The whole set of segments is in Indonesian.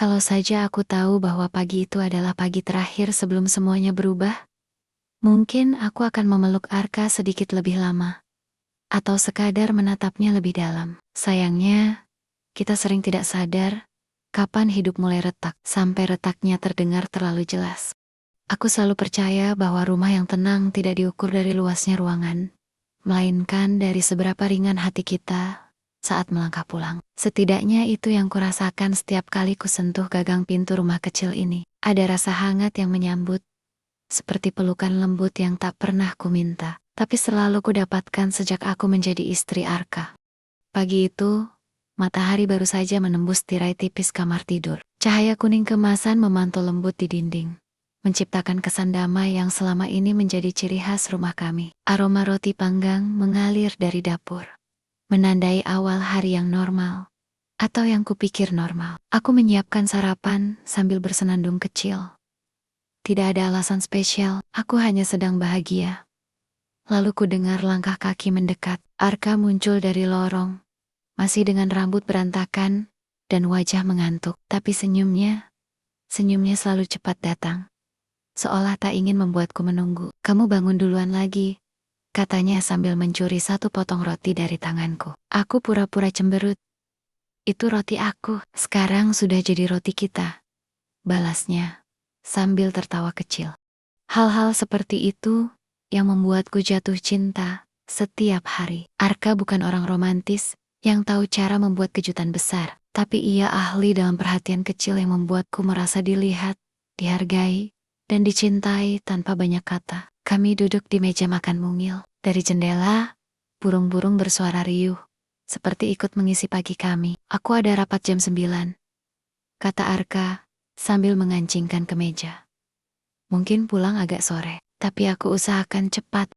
Kalau saja aku tahu bahwa pagi itu adalah pagi terakhir sebelum semuanya berubah, mungkin aku akan memeluk Arka sedikit lebih lama. Atau sekadar menatapnya lebih dalam. Sayangnya, kita sering tidak sadar kapan hidup mulai retak, sampai retaknya terdengar terlalu jelas. Aku selalu percaya bahwa rumah yang tenang tidak diukur dari luasnya ruangan, melainkan dari seberapa ringan hati kita saat melangkah pulang. Setidaknya itu yang kurasakan setiap kali kusentuh gagang pintu rumah kecil ini. Ada rasa hangat yang menyambut, seperti pelukan lembut yang tak pernah kuminta, tapi selalu kudapatkan sejak aku menjadi istri Arka. Pagi itu, matahari baru saja menembus tirai tipis kamar tidur. Cahaya kuning kemasan memantul lembut di dinding, menciptakan kesan damai yang selama ini menjadi ciri khas rumah kami. Aroma roti panggang mengalir dari dapur, menandai awal hari yang normal, atau yang kupikir normal. Aku menyiapkan sarapan sambil bersenandung kecil. Tidak ada alasan spesial, aku hanya sedang bahagia. Lalu ku dengar langkah kaki mendekat. Arka muncul dari lorong, masih dengan rambut berantakan dan wajah mengantuk. Tapi senyumnya selalu cepat datang, seolah tak ingin membuatku menunggu. Kamu bangun duluan lagi, katanya sambil mencuri satu potong roti dari tanganku. Aku pura-pura cemberut. Itu roti aku, sekarang sudah jadi roti kita, balasnya sambil tertawa kecil. Hal-hal seperti itu yang membuatku jatuh cinta setiap hari. Arka bukan orang romantis yang tahu cara membuat kejutan besar, tapi ia ahli dalam perhatian kecil yang membuatku merasa dilihat, dihargai, dan dicintai tanpa banyak kata. Kami duduk di meja makan mungil. Dari jendela, burung-burung bersuara riuh, seperti ikut mengisi pagi kami. Aku ada rapat jam 9, kata Arka sambil mengancingkan ke meja. Mungkin pulang agak sore, tapi aku usahakan cepat.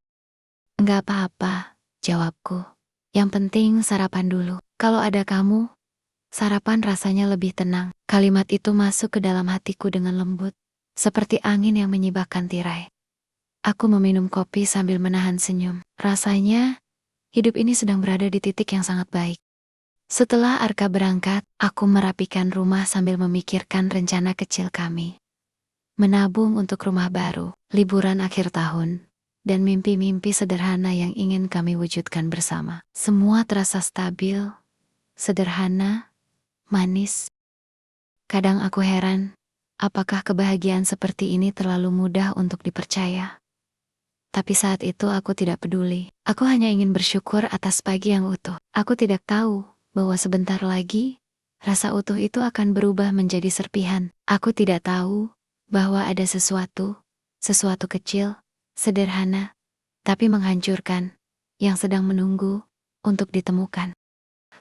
Enggak apa-apa, jawabku. Yang penting sarapan dulu. Kalau ada kamu, sarapan rasanya lebih tenang. Kalimat itu masuk ke dalam hatiku dengan lembut, seperti angin yang menyibakkan tirai. Aku meminum kopi sambil menahan senyum. Rasanya, hidup ini sedang berada di titik yang sangat baik. Setelah Arka berangkat, aku merapikan rumah sambil memikirkan rencana kecil kami. Menabung untuk rumah baru, liburan akhir tahun, dan mimpi-mimpi sederhana yang ingin kami wujudkan bersama. Semua terasa stabil, sederhana, manis. Kadang aku heran, apakah kebahagiaan seperti ini terlalu mudah untuk dipercaya? Tapi saat itu aku tidak peduli. Aku hanya ingin bersyukur atas pagi yang utuh. Aku tidak tahu bahwa sebentar lagi, rasa utuh itu akan berubah menjadi serpihan. Aku tidak tahu bahwa ada sesuatu kecil, sederhana, tapi menghancurkan, yang sedang menunggu untuk ditemukan.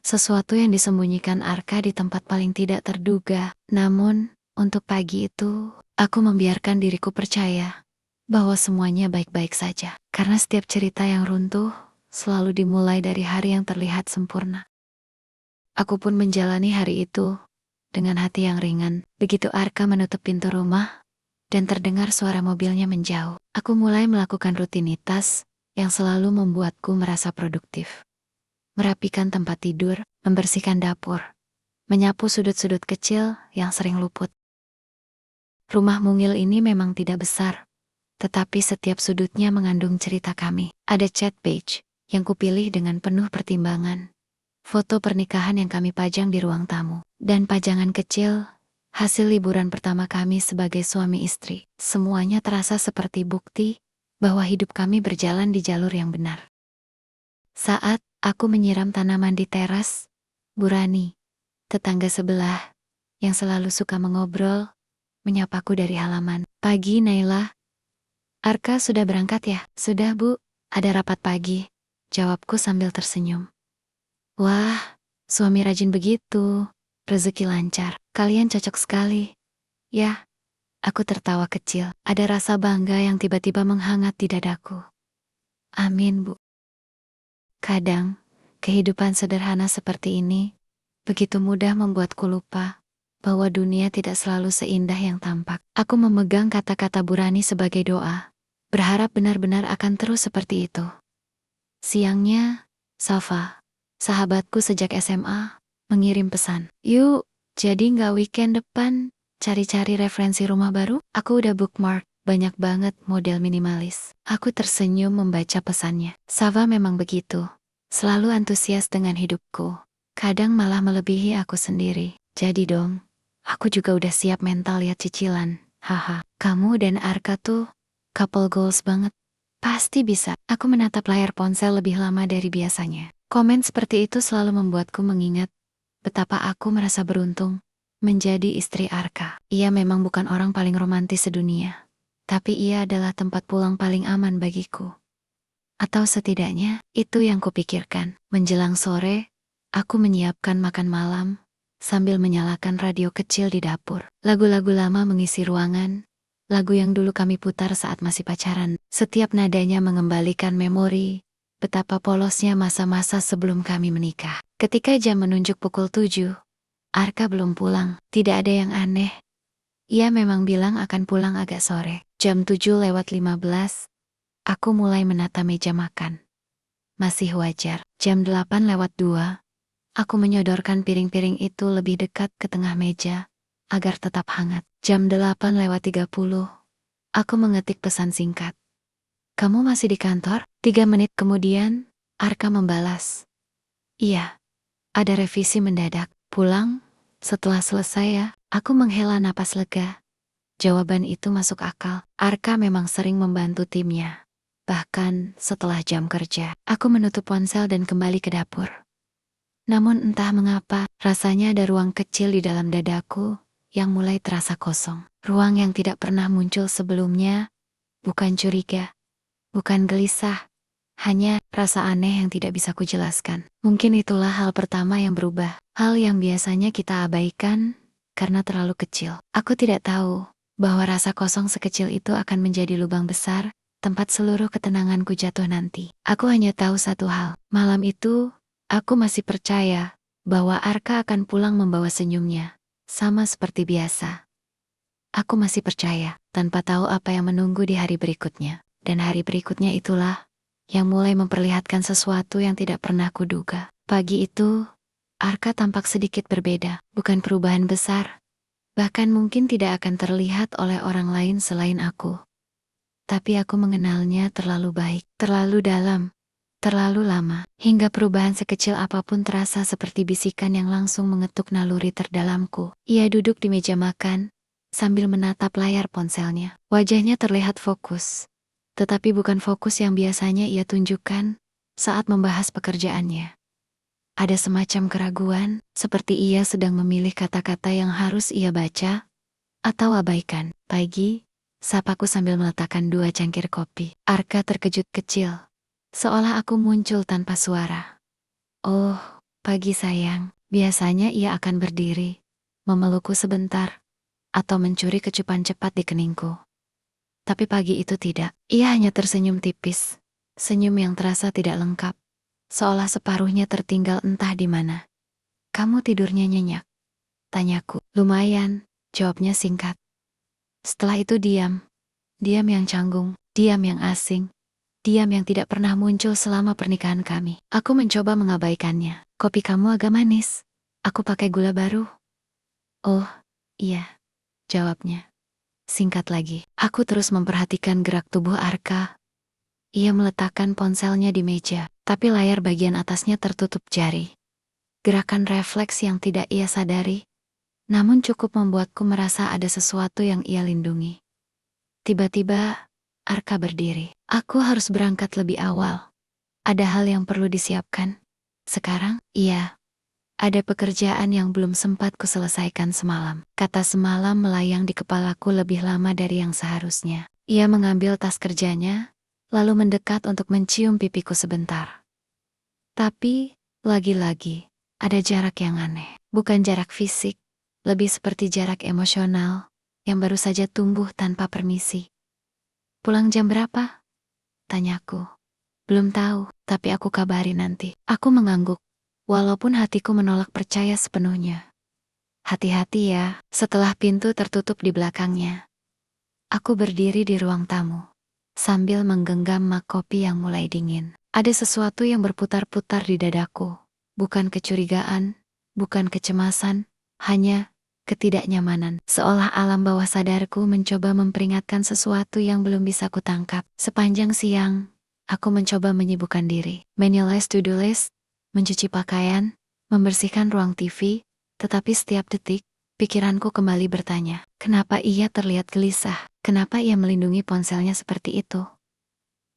Sesuatu yang disembunyikan Arka di tempat paling tidak terduga. Namun, untuk pagi itu, aku membiarkan diriku percaya bahwa semuanya baik-baik saja. Karena setiap cerita yang runtuh selalu dimulai dari hari yang terlihat sempurna. Aku pun menjalani hari itu dengan hati yang ringan. Begitu Arka menutup pintu rumah dan terdengar suara mobilnya menjauh, aku mulai melakukan rutinitas yang selalu membuatku merasa produktif. Merapikan tempat tidur, membersihkan dapur, menyapu sudut-sudut kecil yang sering luput. Rumah mungil ini memang tidak besar, tetapi setiap sudutnya mengandung cerita kami. Ada chat page yang kupilih dengan penuh pertimbangan, foto pernikahan yang kami pajang di ruang tamu, dan pajangan kecil hasil liburan pertama kami sebagai suami istri. Semuanya terasa seperti bukti bahwa hidup kami berjalan di jalur yang benar. Saat aku menyiram tanaman di teras, Burani, tetangga sebelah, yang selalu suka mengobrol, menyapaku dari halaman. Pagi, Naila. Arka sudah berangkat ya? Sudah, Bu. Ada rapat pagi, jawabku sambil tersenyum. Wah, suami rajin begitu. Rezeki lancar. Kalian cocok sekali. Ya, aku tertawa kecil. Ada rasa bangga yang tiba-tiba menghangat di dadaku. Amin, Bu. Kadang, kehidupan sederhana seperti ini begitu mudah membuatku lupa bahwa dunia tidak selalu seindah yang tampak. Aku memegang kata-kata Burani sebagai doa, berharap benar-benar akan terus seperti itu. Siangnya, Safa, sahabatku sejak SMA, mengirim pesan. Yuk, Jadi nggak weekend depan cari-cari referensi rumah baru? Aku udah bookmark banyak banget model minimalis. Aku tersenyum membaca pesannya. Sava memang begitu. Selalu antusias dengan hidupku. Kadang malah melebihi aku sendiri. Jadi dong, aku juga udah siap mental lihat cicilan. Haha, kamu dan Arka tuh couple goals banget. Pasti bisa. Aku menatap layar ponsel lebih lama dari biasanya. Komen seperti itu selalu membuatku mengingat betapa aku merasa beruntung menjadi istri Arka. Ia memang bukan orang paling romantis sedunia, tapi ia adalah tempat pulang paling aman bagiku. Atau setidaknya, itu yang kupikirkan. Menjelang sore, aku menyiapkan makan malam, sambil menyalakan radio kecil di dapur. Lagu-lagu lama mengisi ruangan, lagu yang dulu kami putar saat masih pacaran. Setiap nadanya mengembalikan memori, betapa polosnya masa-masa sebelum kami menikah. Ketika jam menunjuk pukul 7, Arka belum pulang. Tidak ada yang aneh. Ia memang bilang akan pulang agak sore. Jam 7:15, aku mulai menata meja makan. Masih wajar. Jam 8:02, aku menyodorkan piring-piring itu lebih dekat ke tengah meja, agar tetap hangat. Jam 8:30, aku mengetik pesan singkat. Kamu masih di kantor? 3 menit kemudian, Arka membalas. Iya, ada revisi mendadak. Pulang? Setelah selesai ya, aku menghela napas lega. Jawaban itu masuk akal. Arka memang sering membantu timnya. Bahkan setelah jam kerja, aku menutup ponsel dan kembali ke dapur. Namun entah mengapa, rasanya ada ruang kecil di dalam dadaku yang mulai terasa kosong. Ruang yang tidak pernah muncul sebelumnya, bukan curiga, bukan gelisah, hanya rasa aneh yang tidak bisa kujelaskan. Mungkin itulah hal pertama yang berubah. Hal yang biasanya kita abaikan karena terlalu kecil. Aku tidak tahu bahwa rasa kosong sekecil itu akan menjadi lubang besar, tempat seluruh ketenanganku jatuh nanti. Aku hanya tahu satu hal. Malam itu, aku masih percaya bahwa Arka akan pulang membawa senyumnya. Sama seperti biasa. Aku masih percaya, tanpa tahu apa yang menunggu di hari berikutnya. Dan hari berikutnya itulah yang mulai memperlihatkan sesuatu yang tidak pernah kuduga. Pagi itu, Arka tampak sedikit berbeda, bukan perubahan besar. Bahkan mungkin tidak akan terlihat oleh orang lain selain aku. Tapi aku mengenalnya terlalu baik, terlalu dalam, terlalu lama, hingga perubahan sekecil apapun terasa seperti bisikan yang langsung mengetuk naluri terdalamku. Ia duduk di meja makan, sambil menatap layar ponselnya. Wajahnya terlihat fokus. Tetapi bukan fokus yang biasanya ia tunjukkan saat membahas pekerjaannya. Ada semacam keraguan, seperti ia sedang memilih kata-kata yang harus ia baca atau abaikan. Pagi, sapaku sambil meletakkan 2 cangkir kopi. Arka terkejut kecil, seolah aku muncul tanpa suara. Oh, pagi sayang. Biasanya ia akan berdiri, memelukku sebentar, atau mencuri kecupan cepat di keningku. Tapi pagi itu tidak. Ia hanya tersenyum tipis. Senyum yang terasa tidak lengkap. Seolah separuhnya tertinggal entah di mana. Kamu tidurnya nyenyak? Tanyaku. Lumayan, jawabnya singkat. Setelah itu diam. Diam yang canggung. Diam yang asing. Diam yang tidak pernah muncul selama pernikahan kami. Aku mencoba mengabaikannya. Kopi kamu agak manis. Aku pakai gula baru. Oh, iya. Jawabnya. Singkat lagi, aku terus memperhatikan gerak tubuh Arka. Ia meletakkan ponselnya di meja, tapi layar bagian atasnya tertutup jari. Gerakan refleks yang tidak ia sadari, namun cukup membuatku merasa ada sesuatu yang ia lindungi. Tiba-tiba, Arka berdiri. Aku harus berangkat lebih awal. Ada hal yang perlu disiapkan. Sekarang, iya. Ada pekerjaan yang belum sempat kuselesaikan semalam. Kata semalam melayang di kepalaku lebih lama dari yang seharusnya. Ia mengambil tas kerjanya, lalu mendekat untuk mencium pipiku sebentar. Tapi, lagi-lagi, ada jarak yang aneh. Bukan jarak fisik, lebih seperti jarak emosional, yang baru saja tumbuh tanpa permisi. Pulang jam berapa? Tanyaku. Belum tahu, tapi aku kabari nanti. Aku mengangguk. Walaupun hatiku menolak percaya sepenuhnya. Hati-hati ya, setelah pintu tertutup di belakangnya. Aku berdiri di ruang tamu, sambil menggenggam mug kopi yang mulai dingin. Ada sesuatu yang berputar-putar di dadaku. Bukan kecurigaan, bukan kecemasan, hanya ketidaknyamanan. Seolah alam bawah sadarku mencoba memperingatkan sesuatu yang belum bisa kutangkap. Sepanjang siang, aku mencoba menyibukkan diri. Menulis to-do list, mencuci pakaian, membersihkan ruang TV, tetapi setiap detik, pikiranku kembali bertanya, kenapa ia terlihat gelisah? Kenapa ia melindungi ponselnya seperti itu?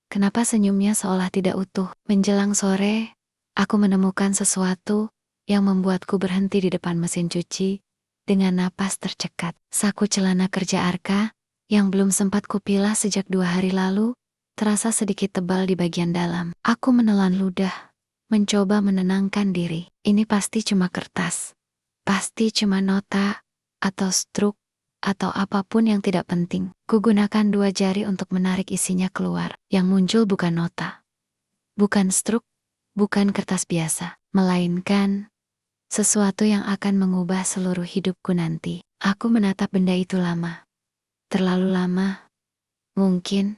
Kenapa senyumnya seolah tidak utuh? Menjelang sore, aku menemukan sesuatu yang membuatku berhenti di depan mesin cuci dengan napas tercekat. Saku celana kerja Arka, yang belum sempat kupilah sejak 2 hari lalu, terasa sedikit tebal di bagian dalam. Aku menelan ludah, mencoba menenangkan diri. Ini pasti cuma kertas. Pasti cuma nota, atau struk, atau apapun yang tidak penting. Kugunakan 2 jari untuk menarik isinya keluar. Yang muncul bukan nota, bukan struk, bukan kertas biasa, melainkan sesuatu yang akan mengubah seluruh hidupku nanti. Aku menatap benda itu lama. Terlalu lama. Mungkin,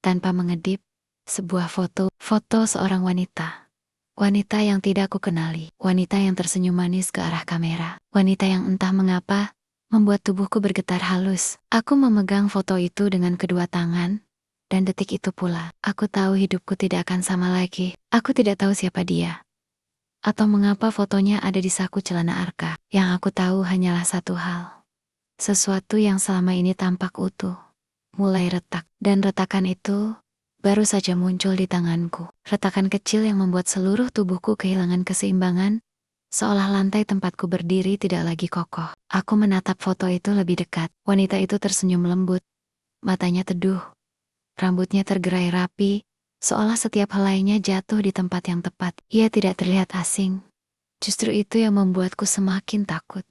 tanpa mengedip, sebuah foto seorang wanita. Wanita yang tidak aku kenali. Wanita yang tersenyum manis ke arah kamera. Wanita yang entah mengapa, membuat tubuhku bergetar halus. Aku memegang foto itu dengan kedua tangan, dan detik itu pula, aku tahu hidupku tidak akan sama lagi. Aku tidak tahu siapa dia, atau mengapa fotonya ada di saku celana Arka. Yang aku tahu hanyalah satu hal. Sesuatu yang selama ini tampak utuh, mulai retak. Dan retakan itu baru saja muncul di tanganku. Retakan kecil yang membuat seluruh tubuhku kehilangan keseimbangan, seolah lantai tempatku berdiri tidak lagi kokoh. Aku menatap foto itu lebih dekat. Wanita itu tersenyum lembut, matanya teduh, rambutnya tergerai rapi, seolah setiap helainya jatuh di tempat yang tepat. Ia tidak terlihat asing. Justru itu yang membuatku semakin takut.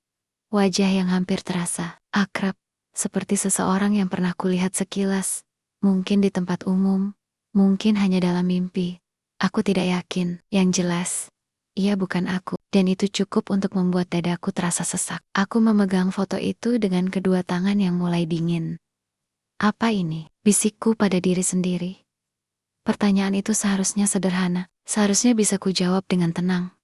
Wajah yang hampir terasa akrab, seperti seseorang yang pernah kulihat sekilas, mungkin di tempat umum, mungkin hanya dalam mimpi. Aku tidak yakin. Yang jelas, ia bukan aku, dan itu cukup untuk membuat dadaku terasa sesak. Aku memegang foto itu dengan kedua tangan yang mulai dingin. Apa ini? Bisikku pada diri sendiri. Pertanyaan itu seharusnya sederhana, seharusnya bisa kujawab dengan tenang.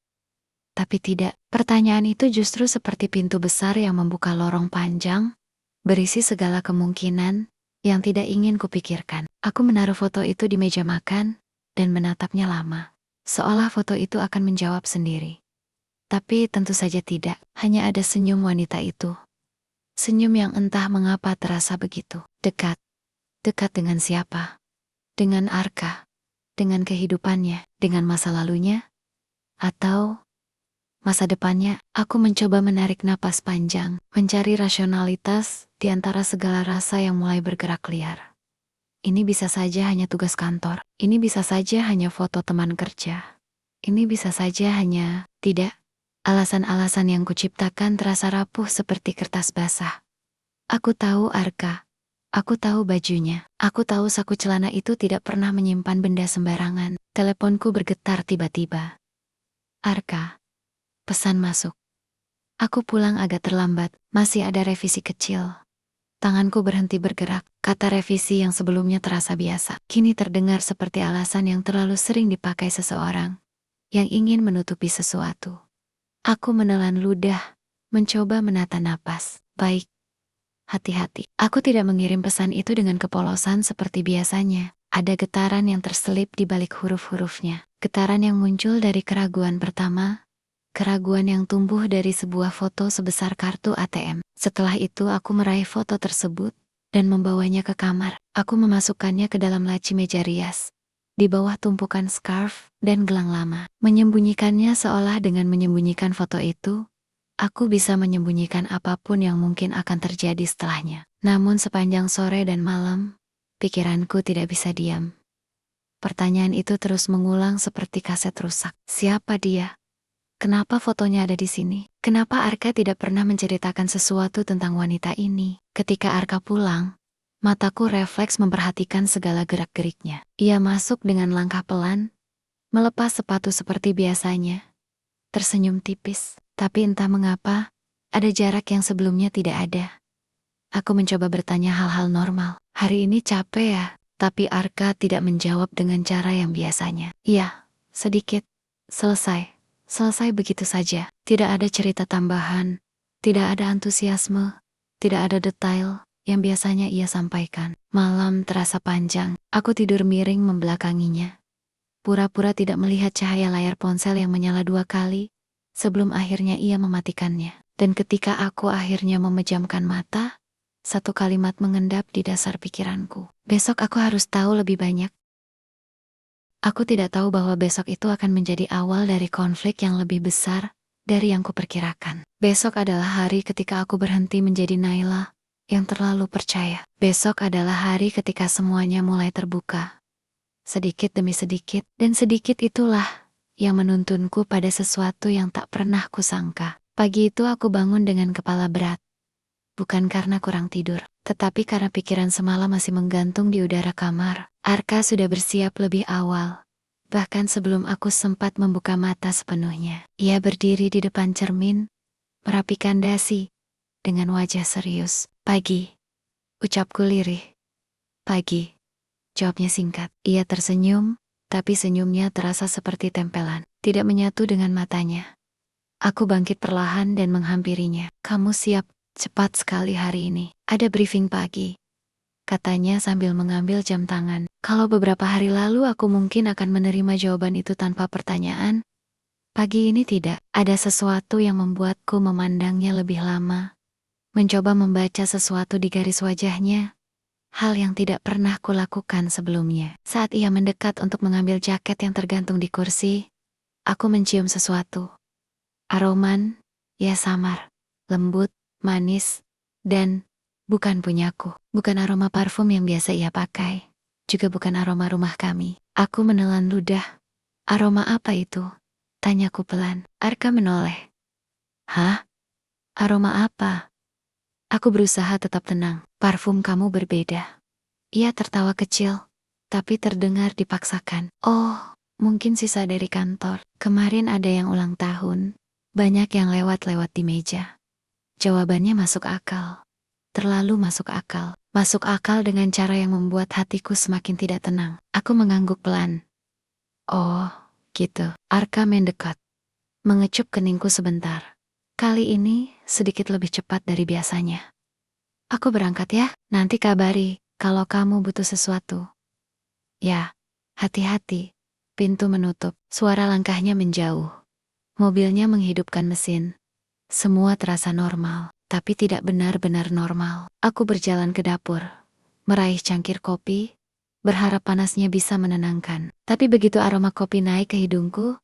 Tapi tidak, pertanyaan itu justru seperti pintu besar yang membuka lorong panjang, berisi segala kemungkinan yang tidak ingin kupikirkan. Aku menaruh foto itu di meja makan, dan menatapnya lama. Seolah foto itu akan menjawab sendiri. Tapi tentu saja tidak, hanya ada senyum wanita itu. Senyum yang entah mengapa terasa begitu dekat. Dekat dengan siapa? Dengan Arka? Dengan kehidupannya? Dengan masa lalunya? Atau masa depannya? Aku mencoba menarik napas panjang, mencari rasionalitas di antara segala rasa yang mulai bergerak liar. Ini bisa saja hanya tugas kantor. Ini bisa saja hanya foto teman kerja. Ini bisa saja hanya tidak. Alasan-alasan yang kuciptakan terasa rapuh seperti kertas basah. Aku tahu Arka. Aku tahu bajunya. Aku tahu saku celana itu tidak pernah menyimpan benda sembarangan. Teleponku bergetar tiba-tiba. Arka. Pesan masuk. Aku pulang agak terlambat, masih ada revisi kecil. Tanganku berhenti bergerak. Kata revisi yang sebelumnya terasa biasa, kini terdengar seperti alasan yang terlalu sering dipakai seseorang yang ingin menutupi sesuatu. Aku menelan ludah, mencoba menata napas. Baik. Hati-hati. Aku tidak mengirim pesan itu dengan kepolosan seperti biasanya. Ada getaran yang terselip di balik huruf-hurufnya. Getaran yang muncul dari keraguan pertama, keraguan yang tumbuh dari sebuah foto sebesar kartu ATM. Setelah itu aku meraih foto tersebut dan membawanya ke kamar. Aku memasukkannya ke dalam laci meja rias, di bawah tumpukan scarf dan gelang lama. Menyembunyikannya seolah dengan menyembunyikan foto itu, aku bisa menyembunyikan apapun yang mungkin akan terjadi setelahnya. Namun sepanjang sore dan malam, pikiranku tidak bisa diam. Pertanyaan itu terus mengulang seperti kaset rusak. Siapa dia? Kenapa fotonya ada di sini? Kenapa Arka tidak pernah menceritakan sesuatu tentang wanita ini? Ketika Arka pulang, mataku refleks memperhatikan segala gerak-geriknya. Ia masuk dengan langkah pelan, melepas sepatu seperti biasanya, tersenyum tipis. Tapi entah mengapa, ada jarak yang sebelumnya tidak ada. Aku mencoba bertanya hal-hal normal. Hari ini capek ya? Tapi Arka tidak menjawab dengan cara yang biasanya. Iya, sedikit. Selesai. Selesai begitu saja. Tidak ada cerita tambahan. Tidak ada antusiasme, tidak ada detail yang biasanya ia sampaikan. Malam terasa panjang, aku tidur miring membelakanginya. Pura-pura tidak melihat cahaya layar ponsel yang menyala 2 kali, sebelum akhirnya ia mematikannya. Dan ketika aku akhirnya memejamkan mata, satu kalimat mengendap di dasar pikiranku. Besok aku harus tahu lebih banyak. Aku tidak tahu bahwa besok itu akan menjadi awal dari konflik yang lebih besar dari yang kuperkirakan. Besok adalah hari ketika aku berhenti menjadi Naila yang terlalu percaya. Besok adalah hari ketika semuanya mulai terbuka. Sedikit demi sedikit, dan sedikit itulah yang menuntunku pada sesuatu yang tak pernah kusangka. Pagi itu aku bangun dengan kepala berat. Bukan karena kurang tidur, tetapi karena pikiran semalam masih menggantung di udara kamar. Arka sudah bersiap lebih awal. Bahkan sebelum aku sempat membuka mata sepenuhnya. Ia berdiri di depan cermin, merapikan dasi, dengan wajah serius. Pagi, ucapku lirih. Pagi, jawabnya singkat. Ia tersenyum, tapi senyumnya terasa seperti tempelan. Tidak menyatu dengan matanya. Aku bangkit perlahan dan menghampirinya. Kamu siap? Cepat sekali hari ini. Ada briefing pagi, katanya sambil mengambil jam tangan. Kalau beberapa hari lalu aku mungkin akan menerima jawaban itu tanpa pertanyaan, pagi ini tidak. Ada sesuatu yang membuatku memandangnya lebih lama. Mencoba membaca sesuatu di garis wajahnya. Hal yang tidak pernah kulakukan sebelumnya. Saat ia mendekat untuk mengambil jaket yang tergantung di kursi, aku mencium sesuatu. Aroman, ya samar, lembut, manis, dan bukan punyaku. Bukan aroma parfum yang biasa ia pakai. Juga bukan aroma rumah kami. Aku menelan ludah. Aroma apa itu? Tanyaku pelan. Arka menoleh. Hah? Aroma apa? Aku berusaha tetap tenang. Parfum kamu berbeda. Ia tertawa kecil, tapi terdengar dipaksakan. Oh, mungkin sisa dari kantor. Kemarin ada yang ulang tahun. Banyak yang lewat-lewat di meja. Jawabannya masuk akal. Terlalu masuk akal. Masuk akal dengan cara yang membuat hatiku semakin tidak tenang. Aku mengangguk pelan. Oh, gitu. Arka mendekat. Mengecup keningku sebentar. Kali ini sedikit lebih cepat dari biasanya. Aku berangkat ya, nanti kabari kalau kamu butuh sesuatu. Ya, hati-hati. Pintu menutup, suara langkahnya menjauh. Mobilnya menghidupkan mesin. Semua terasa normal, tapi tidak benar-benar normal. Aku berjalan ke dapur, meraih cangkir kopi, berharap panasnya bisa menenangkan. Tapi begitu aroma kopi naik ke hidungku,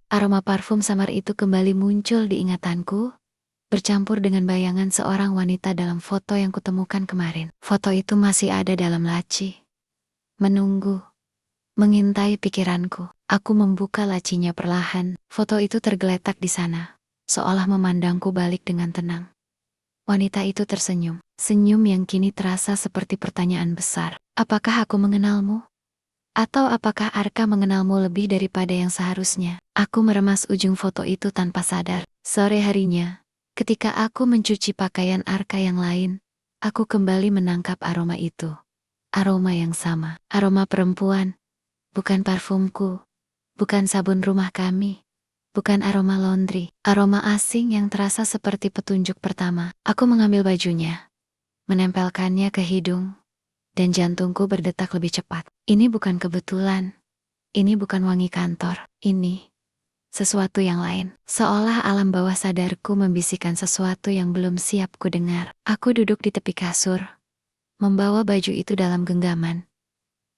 aroma parfum samar itu kembali muncul di ingatanku, bercampur dengan bayangan seorang wanita dalam foto yang kutemukan kemarin. Foto itu masih ada dalam laci. Menunggu. Mengintai pikiranku. Aku membuka lacinya perlahan. Foto itu tergeletak di sana, seolah memandangku balik dengan tenang. Wanita itu tersenyum. Senyum yang kini terasa seperti pertanyaan besar. Apakah aku mengenalmu? Atau apakah Arka mengenalmu lebih daripada yang seharusnya? Aku meremas ujung foto itu tanpa sadar. Sore harinya, ketika aku mencuci pakaian Arka yang lain, aku kembali menangkap aroma itu. Aroma yang sama. Aroma perempuan. Bukan parfumku. Bukan sabun rumah kami. Bukan aroma laundry. Aroma asing yang terasa seperti petunjuk pertama. Aku mengambil bajunya, menempelkannya ke hidung, dan jantungku berdetak lebih cepat. Ini bukan kebetulan. Ini bukan wangi kantor. Ini sesuatu yang lain. Seolah alam bawah sadarku membisikkan sesuatu yang belum siap ku dengar. Aku duduk di tepi kasur, membawa baju itu dalam genggaman.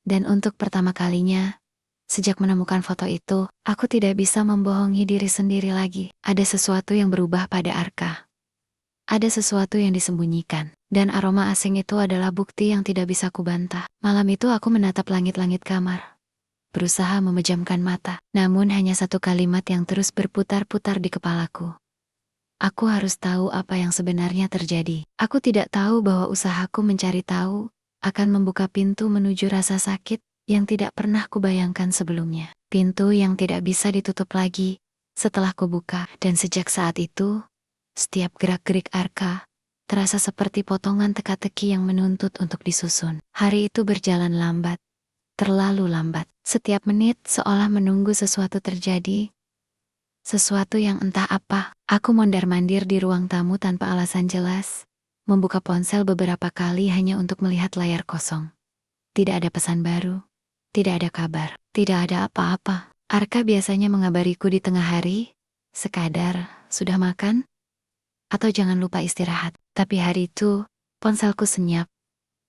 Dan untuk pertama kalinya, sejak menemukan foto itu, aku tidak bisa membohongi diri sendiri lagi. Ada sesuatu yang berubah pada Arka. Ada sesuatu yang disembunyikan. Dan aroma asing itu adalah bukti yang tidak bisa kubantah. Malam itu aku menatap langit-langit kamar, berusaha memejamkan mata. Namun hanya satu kalimat yang terus berputar-putar di kepalaku. Aku harus tahu apa yang sebenarnya terjadi. Aku tidak tahu bahwa usahaku mencari tahu akan membuka pintu menuju rasa sakit yang tidak pernah kubayangkan sebelumnya. Pintu yang tidak bisa ditutup lagi setelah kubuka. Dan sejak saat itu, setiap gerak-gerik Arka terasa seperti potongan teka-teki yang menuntut untuk disusun. Hari itu berjalan lambat. Terlalu lambat. Setiap menit seolah menunggu sesuatu terjadi. Sesuatu yang entah apa. Aku mondar-mandir di ruang tamu tanpa alasan jelas. Membuka ponsel beberapa kali hanya untuk melihat layar kosong. Tidak ada pesan baru. Tidak ada kabar. Tidak ada apa-apa. Arka biasanya mengabariku di tengah hari. Sekadar, sudah makan? Atau jangan lupa istirahat. Tapi hari itu, ponselku senyap.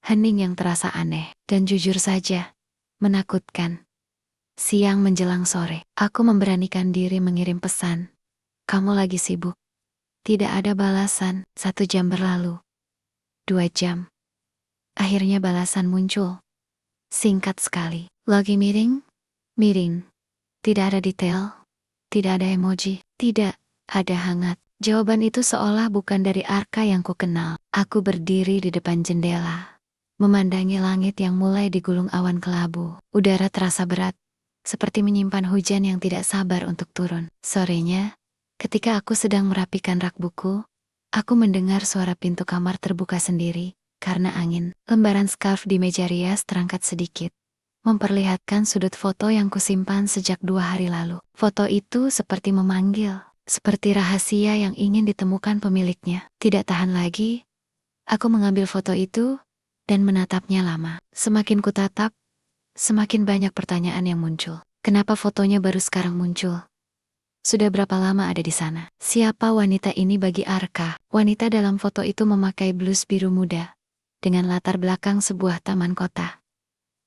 Hening yang terasa aneh. Dan jujur saja, menakutkan. Siang menjelang sore, aku memberanikan diri mengirim pesan. Kamu lagi sibuk? Tidak ada balasan. 1 jam berlalu. 2 jam. Akhirnya balasan muncul. Singkat sekali. Lagi meeting? Meeting. Tidak ada detail. Tidak ada emoji. Tidak ada hangat. Jawaban itu seolah bukan dari Arka yang kukenal. Aku berdiri di depan jendela, memandangi langit yang mulai digulung awan kelabu. Udara terasa berat, seperti menyimpan hujan yang tidak sabar untuk turun. Sorenya, ketika aku sedang merapikan rak buku, aku mendengar suara pintu kamar terbuka sendiri. Karena angin, lembaran scarf di meja rias terangkat sedikit, memperlihatkan sudut foto yang kusimpan sejak 2 hari lalu. Foto itu seperti memanggil, seperti rahasia yang ingin ditemukan pemiliknya. Tidak tahan lagi, aku mengambil foto itu dan menatapnya lama. Semakin kutatap, semakin banyak pertanyaan yang muncul. Kenapa fotonya baru sekarang muncul? Sudah berapa lama ada di sana? Siapa wanita ini bagi Arka? Wanita dalam foto itu memakai blus biru muda, dengan latar belakang sebuah taman kota.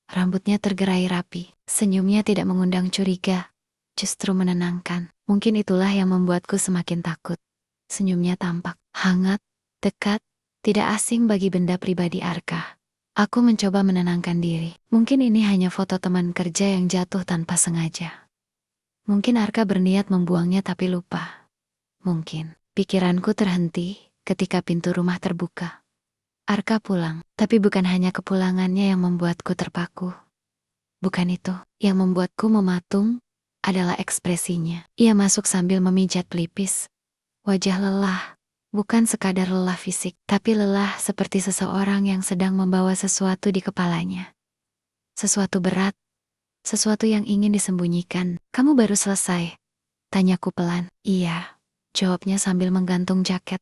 Rambutnya tergerai rapi, senyumnya tidak mengundang curiga, justru menenangkan. Mungkin itulah yang membuatku semakin takut. Senyumnya tampak hangat, dekat, tidak asing bagi benda pribadi Arka. Aku mencoba menenangkan diri. Mungkin ini hanya foto teman kerja yang jatuh tanpa sengaja. Mungkin Arka berniat membuangnya tapi lupa. Mungkin. Pikiranku terhenti ketika pintu rumah terbuka. Arka pulang, tapi bukan hanya kepulangannya yang membuatku terpaku. Bukan itu, yang membuatku mematung adalah ekspresinya. Ia masuk sambil memijat pelipis. Wajah lelah, bukan sekadar lelah fisik, tapi lelah seperti seseorang yang sedang membawa sesuatu di kepalanya. Sesuatu berat, sesuatu yang ingin disembunyikan. Kamu baru selesai? Tanyaku pelan. Iya, jawabnya sambil menggantung jaket.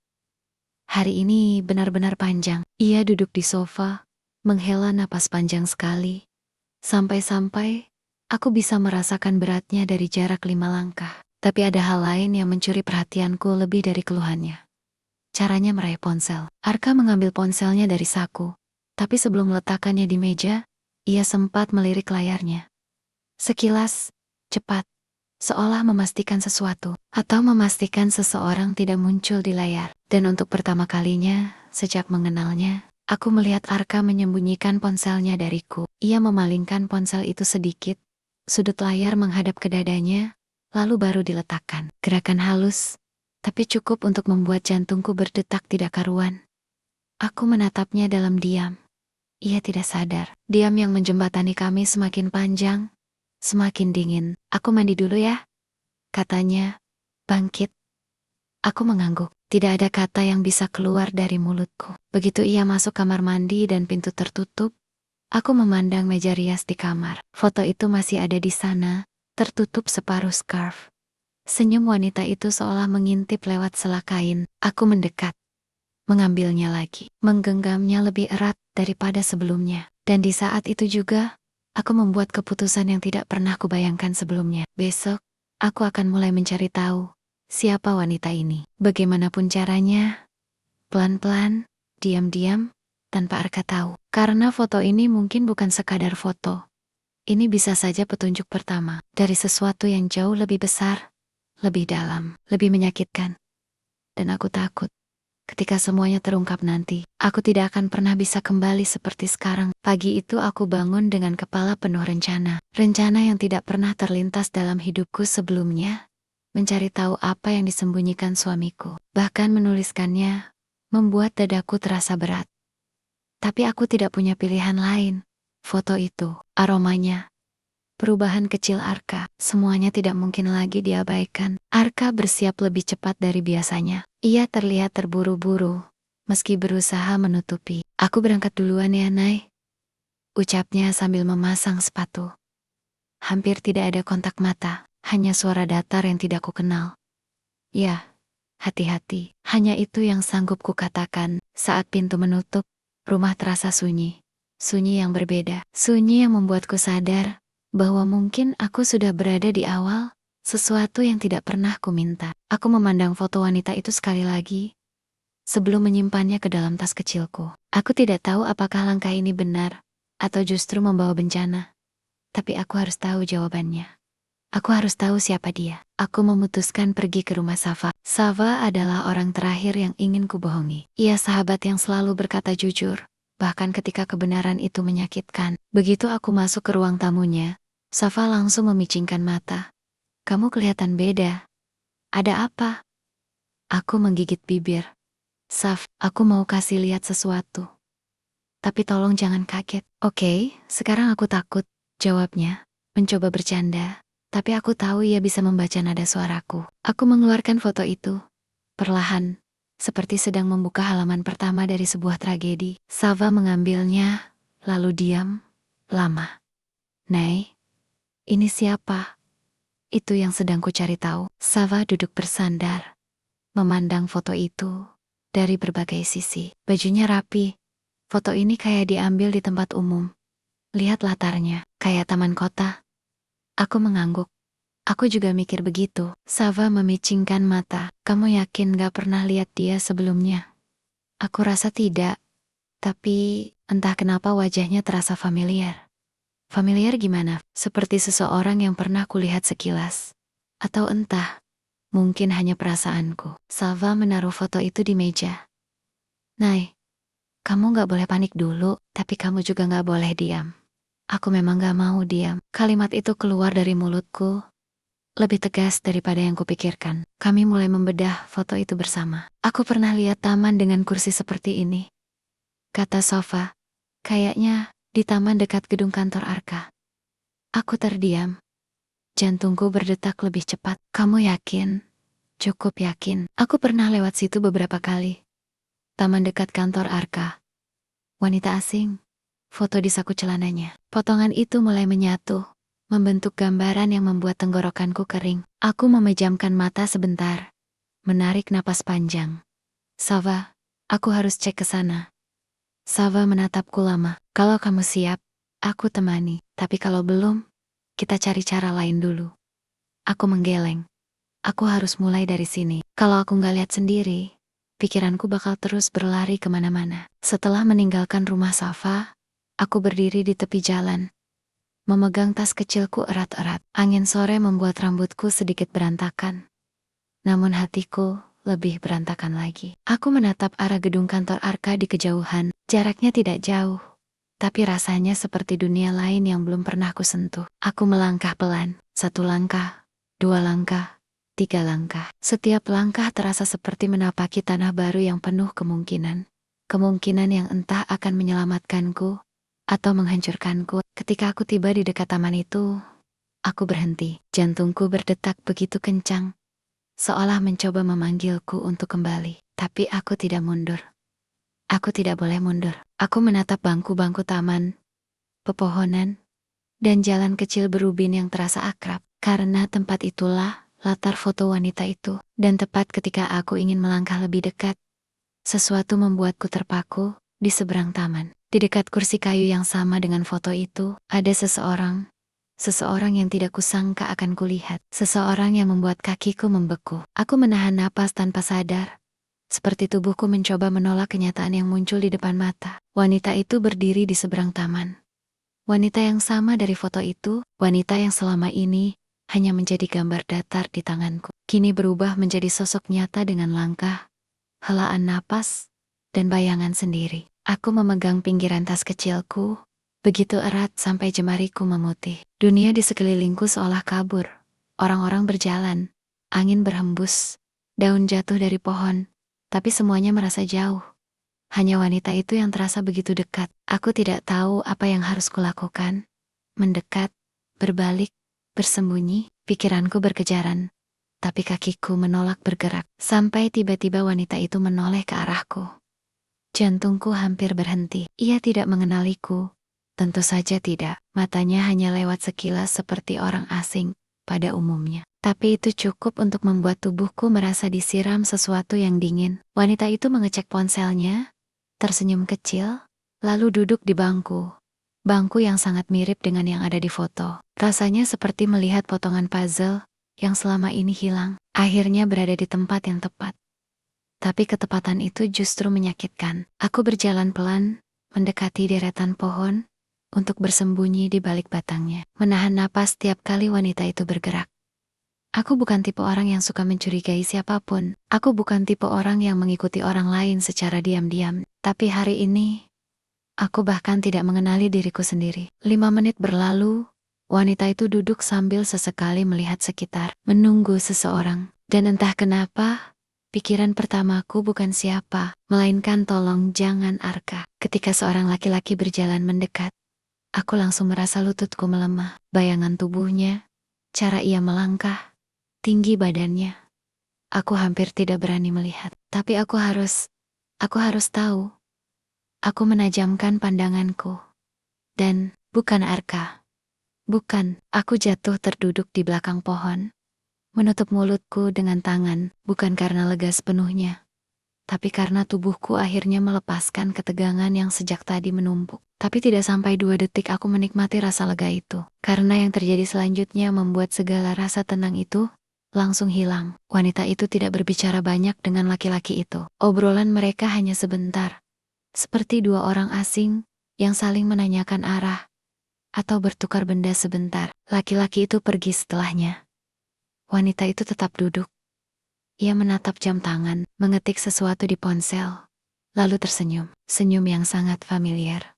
Hari ini benar-benar panjang. Ia duduk di sofa, menghela napas panjang sekali. Sampai-sampai, aku bisa merasakan beratnya dari jarak 5 langkah. Tapi ada hal lain yang mencuri perhatianku lebih dari keluhannya. Caranya meraih ponsel. Arka mengambil ponselnya dari saku. Tapi sebelum meletakkannya di meja, ia sempat melirik layarnya. Sekilas, cepat. Seolah memastikan sesuatu, atau memastikan seseorang tidak muncul di layar. Dan untuk pertama kalinya, sejak mengenalnya, aku melihat Arka menyembunyikan ponselnya dariku. Ia memalingkan ponsel itu sedikit, sudut layar menghadap ke dadanya, lalu baru diletakkan. Gerakan halus, tapi cukup untuk membuat jantungku berdetak tidak karuan. Aku menatapnya dalam diam. Ia tidak sadar. Diam yang menjembatani kami semakin panjang, semakin dingin. Aku mandi dulu ya, katanya, bangkit. Aku mengangguk. Tidak ada kata yang bisa keluar dari mulutku. Begitu ia masuk kamar mandi dan pintu tertutup, aku memandang meja rias di kamar. Foto itu masih ada di sana, tertutup separuh scarf. Senyum wanita itu seolah mengintip lewat sela kain. Aku mendekat, mengambilnya lagi, menggenggamnya lebih erat daripada sebelumnya. Dan di saat itu juga, aku membuat keputusan yang tidak pernah kubayangkan sebelumnya. Besok, aku akan mulai mencari tahu siapa wanita ini. Bagaimanapun caranya, pelan-pelan, diam-diam, tanpa Arka tahu. Karena foto ini mungkin bukan sekadar foto. Ini bisa saja petunjuk pertama dari sesuatu yang jauh lebih besar, lebih dalam, lebih menyakitkan. Dan aku takut, ketika semuanya terungkap nanti, aku tidak akan pernah bisa kembali seperti sekarang. Pagi itu aku bangun dengan kepala penuh rencana. Rencana yang tidak pernah terlintas dalam hidupku sebelumnya. Mencari tahu apa yang disembunyikan suamiku. Bahkan menuliskannya, membuat dadaku terasa berat. Tapi aku tidak punya pilihan lain. Foto itu, aromanya, perubahan kecil Arka, semuanya tidak mungkin lagi diabaikan. Arka bersiap lebih cepat dari biasanya. Ia terlihat terburu-buru, meski berusaha menutupi. Aku berangkat duluan ya, Nay, ucapnya sambil memasang sepatu. Hampir tidak ada kontak mata, hanya suara datar yang tidak kukenal. Ya, hati-hati. Hanya itu yang sanggup kukatakan. Saat pintu menutup, rumah terasa sunyi. Sunyi yang berbeda. Sunyi yang membuatku sadar bahwa mungkin aku sudah berada di awal sesuatu yang tidak pernah ku minta. Aku memandang foto wanita itu sekali lagi sebelum menyimpannya ke dalam tas kecilku. Aku tidak tahu apakah langkah ini benar atau justru membawa bencana. Tapi aku harus tahu jawabannya. Aku harus tahu siapa dia. Aku memutuskan pergi ke rumah Safa. Safa adalah orang terakhir yang ingin kubohongi. Ia sahabat yang selalu berkata jujur, bahkan ketika kebenaran itu menyakitkan. Begitu aku masuk ke ruang tamunya, Safa langsung memicingkan mata. Kamu kelihatan beda. Ada apa? Aku menggigit bibir. Saf, aku mau kasih lihat sesuatu. Tapi tolong jangan kaget. Oke, sekarang aku takut, jawabnya. Mencoba bercanda. Tapi aku tahu ia bisa membaca nada suaraku. Aku mengeluarkan foto itu. Perlahan. Seperti sedang membuka halaman pertama dari sebuah tragedi. Sava mengambilnya, lalu diam, lama. Nei, ini siapa? Itu yang sedang ku cari tahu. Sava duduk bersandar. Memandang foto itu. Dari berbagai sisi. Bajunya rapi. Foto ini kayak diambil di tempat umum. Lihat latarnya, kayak taman kota. Aku mengangguk. Aku juga mikir begitu. Sava memicingkan mata. Kamu yakin gak pernah lihat dia sebelumnya? Aku rasa tidak. Tapi entah kenapa wajahnya terasa familiar. Familiar gimana? Seperti seseorang yang pernah kulihat sekilas. Atau entah, mungkin hanya perasaanku. Sava menaruh foto itu di meja. Nay, kamu gak boleh panik dulu, tapi kamu juga gak boleh diam. Aku memang gak mau diam. Kalimat itu keluar dari mulutku. Lebih tegas daripada yang kupikirkan. Kami mulai membedah foto itu bersama. Aku pernah lihat taman dengan kursi seperti ini. Kata Sofa. Kayaknya di taman dekat gedung kantor Arka. Aku terdiam. Jantungku berdetak lebih cepat. Kamu yakin? Cukup yakin. Aku pernah lewat situ beberapa kali. Taman dekat kantor Arka. Wanita asing. Foto di saku celananya. Potongan itu mulai menyatu. Membentuk gambaran yang membuat tenggorokanku kering. Aku memejamkan mata sebentar. Menarik napas panjang. Sava, aku harus cek ke sana. Sava menatapku lama. Kalau kamu siap, aku temani. Tapi kalau belum, kita cari cara lain dulu. Aku menggeleng. Aku harus mulai dari sini. Kalau aku nggak lihat sendiri, pikiranku bakal terus berlari kemana-mana. Setelah meninggalkan rumah Sava, aku berdiri di tepi jalan. Memegang tas kecilku erat-erat. Angin sore membuat rambutku sedikit berantakan. Namun hatiku lebih berantakan lagi. Aku menatap arah gedung kantor Arka di kejauhan. Jaraknya tidak jauh. Tapi rasanya seperti dunia lain yang belum pernah ku sentuh. Aku melangkah pelan. 1 langkah, 2 langkah, 3 langkah. Setiap langkah terasa seperti menapaki tanah baru yang penuh kemungkinan. Kemungkinan yang entah akan menyelamatkanku atau menghancurkanku. Ketika aku tiba di dekat taman itu, aku berhenti. Jantungku berdetak begitu kencang, seolah mencoba memanggilku untuk kembali. Tapi aku tidak mundur. Aku tidak boleh mundur. Aku menatap bangku-bangku taman, pepohonan, dan jalan kecil berubin yang terasa akrab. Karena tempat itulah latar foto wanita itu. Dan tepat ketika aku ingin melangkah lebih dekat, sesuatu membuatku terpaku di seberang taman. Di dekat kursi kayu yang sama dengan foto itu, ada seseorang. Seseorang yang tidak kusangka akan kulihat. Seseorang yang membuat kakiku membeku. Aku menahan napas tanpa sadar. Seperti tubuhku mencoba menolak kenyataan yang muncul di depan mata. Wanita itu berdiri di seberang taman. Wanita yang sama dari foto itu, wanita yang selama ini hanya menjadi gambar datar di tanganku. Kini berubah menjadi sosok nyata dengan langkah, helaan napas, dan bayangan sendiri. Aku memegang pinggiran tas kecilku, begitu erat sampai jemariku memutih. Dunia di sekelilingku seolah kabur. Orang-orang berjalan, angin berhembus, daun jatuh dari pohon, tapi semuanya merasa jauh. Hanya wanita itu yang terasa begitu dekat. Aku tidak tahu apa yang harus kulakukan. Mendekat, berbalik, bersembunyi, pikiranku berkejaran. Tapi kakiku menolak bergerak. Sampai tiba-tiba wanita itu menoleh ke arahku. Jantungku hampir berhenti. Ia tidak mengenaliku. Tentu saja tidak. Matanya hanya lewat sekilas seperti orang asing pada umumnya. Tapi itu cukup untuk membuat tubuhku merasa disiram sesuatu yang dingin. Wanita itu mengecek ponselnya, tersenyum kecil, lalu duduk di bangku. Bangku yang sangat mirip dengan yang ada di foto. Rasanya seperti melihat potongan puzzle yang selama ini hilang, akhirnya berada di tempat yang tepat. Tapi ketepatan itu justru menyakitkan. Aku berjalan pelan, mendekati deretan pohon, untuk bersembunyi di balik batangnya. Menahan napas setiap kali wanita itu bergerak. Aku bukan tipe orang yang suka mencurigai siapapun. Aku bukan tipe orang yang mengikuti orang lain secara diam-diam. Tapi hari ini, aku bahkan tidak mengenali diriku sendiri. 5 menit berlalu, wanita itu duduk sambil sesekali melihat sekitar, menunggu seseorang. Dan entah kenapa, pikiran pertamaku bukan siapa, melainkan tolong jangan Arka. Ketika seorang laki-laki berjalan mendekat, aku langsung merasa lututku melemah. Bayangan tubuhnya, cara ia melangkah, tinggi badannya. Aku hampir tidak berani melihat. Tapi aku harus tahu. Aku menajamkan pandanganku. Dan, bukan Arka. Bukan, aku jatuh terduduk di belakang pohon. Menutup mulutku dengan tangan, bukan karena lega sepenuhnya. Tapi karena tubuhku akhirnya melepaskan ketegangan yang sejak tadi menumpuk. Tapi tidak sampai 2 detik aku menikmati rasa lega itu. Karena yang terjadi selanjutnya membuat segala rasa tenang itu langsung hilang. Wanita itu tidak berbicara banyak dengan laki-laki itu. Obrolan mereka hanya sebentar. Seperti 2 orang asing yang saling menanyakan arah atau bertukar benda sebentar. Laki-laki itu pergi setelahnya. Wanita itu tetap duduk. Ia menatap jam tangan, mengetik sesuatu di ponsel, lalu tersenyum. Senyum yang sangat familiar.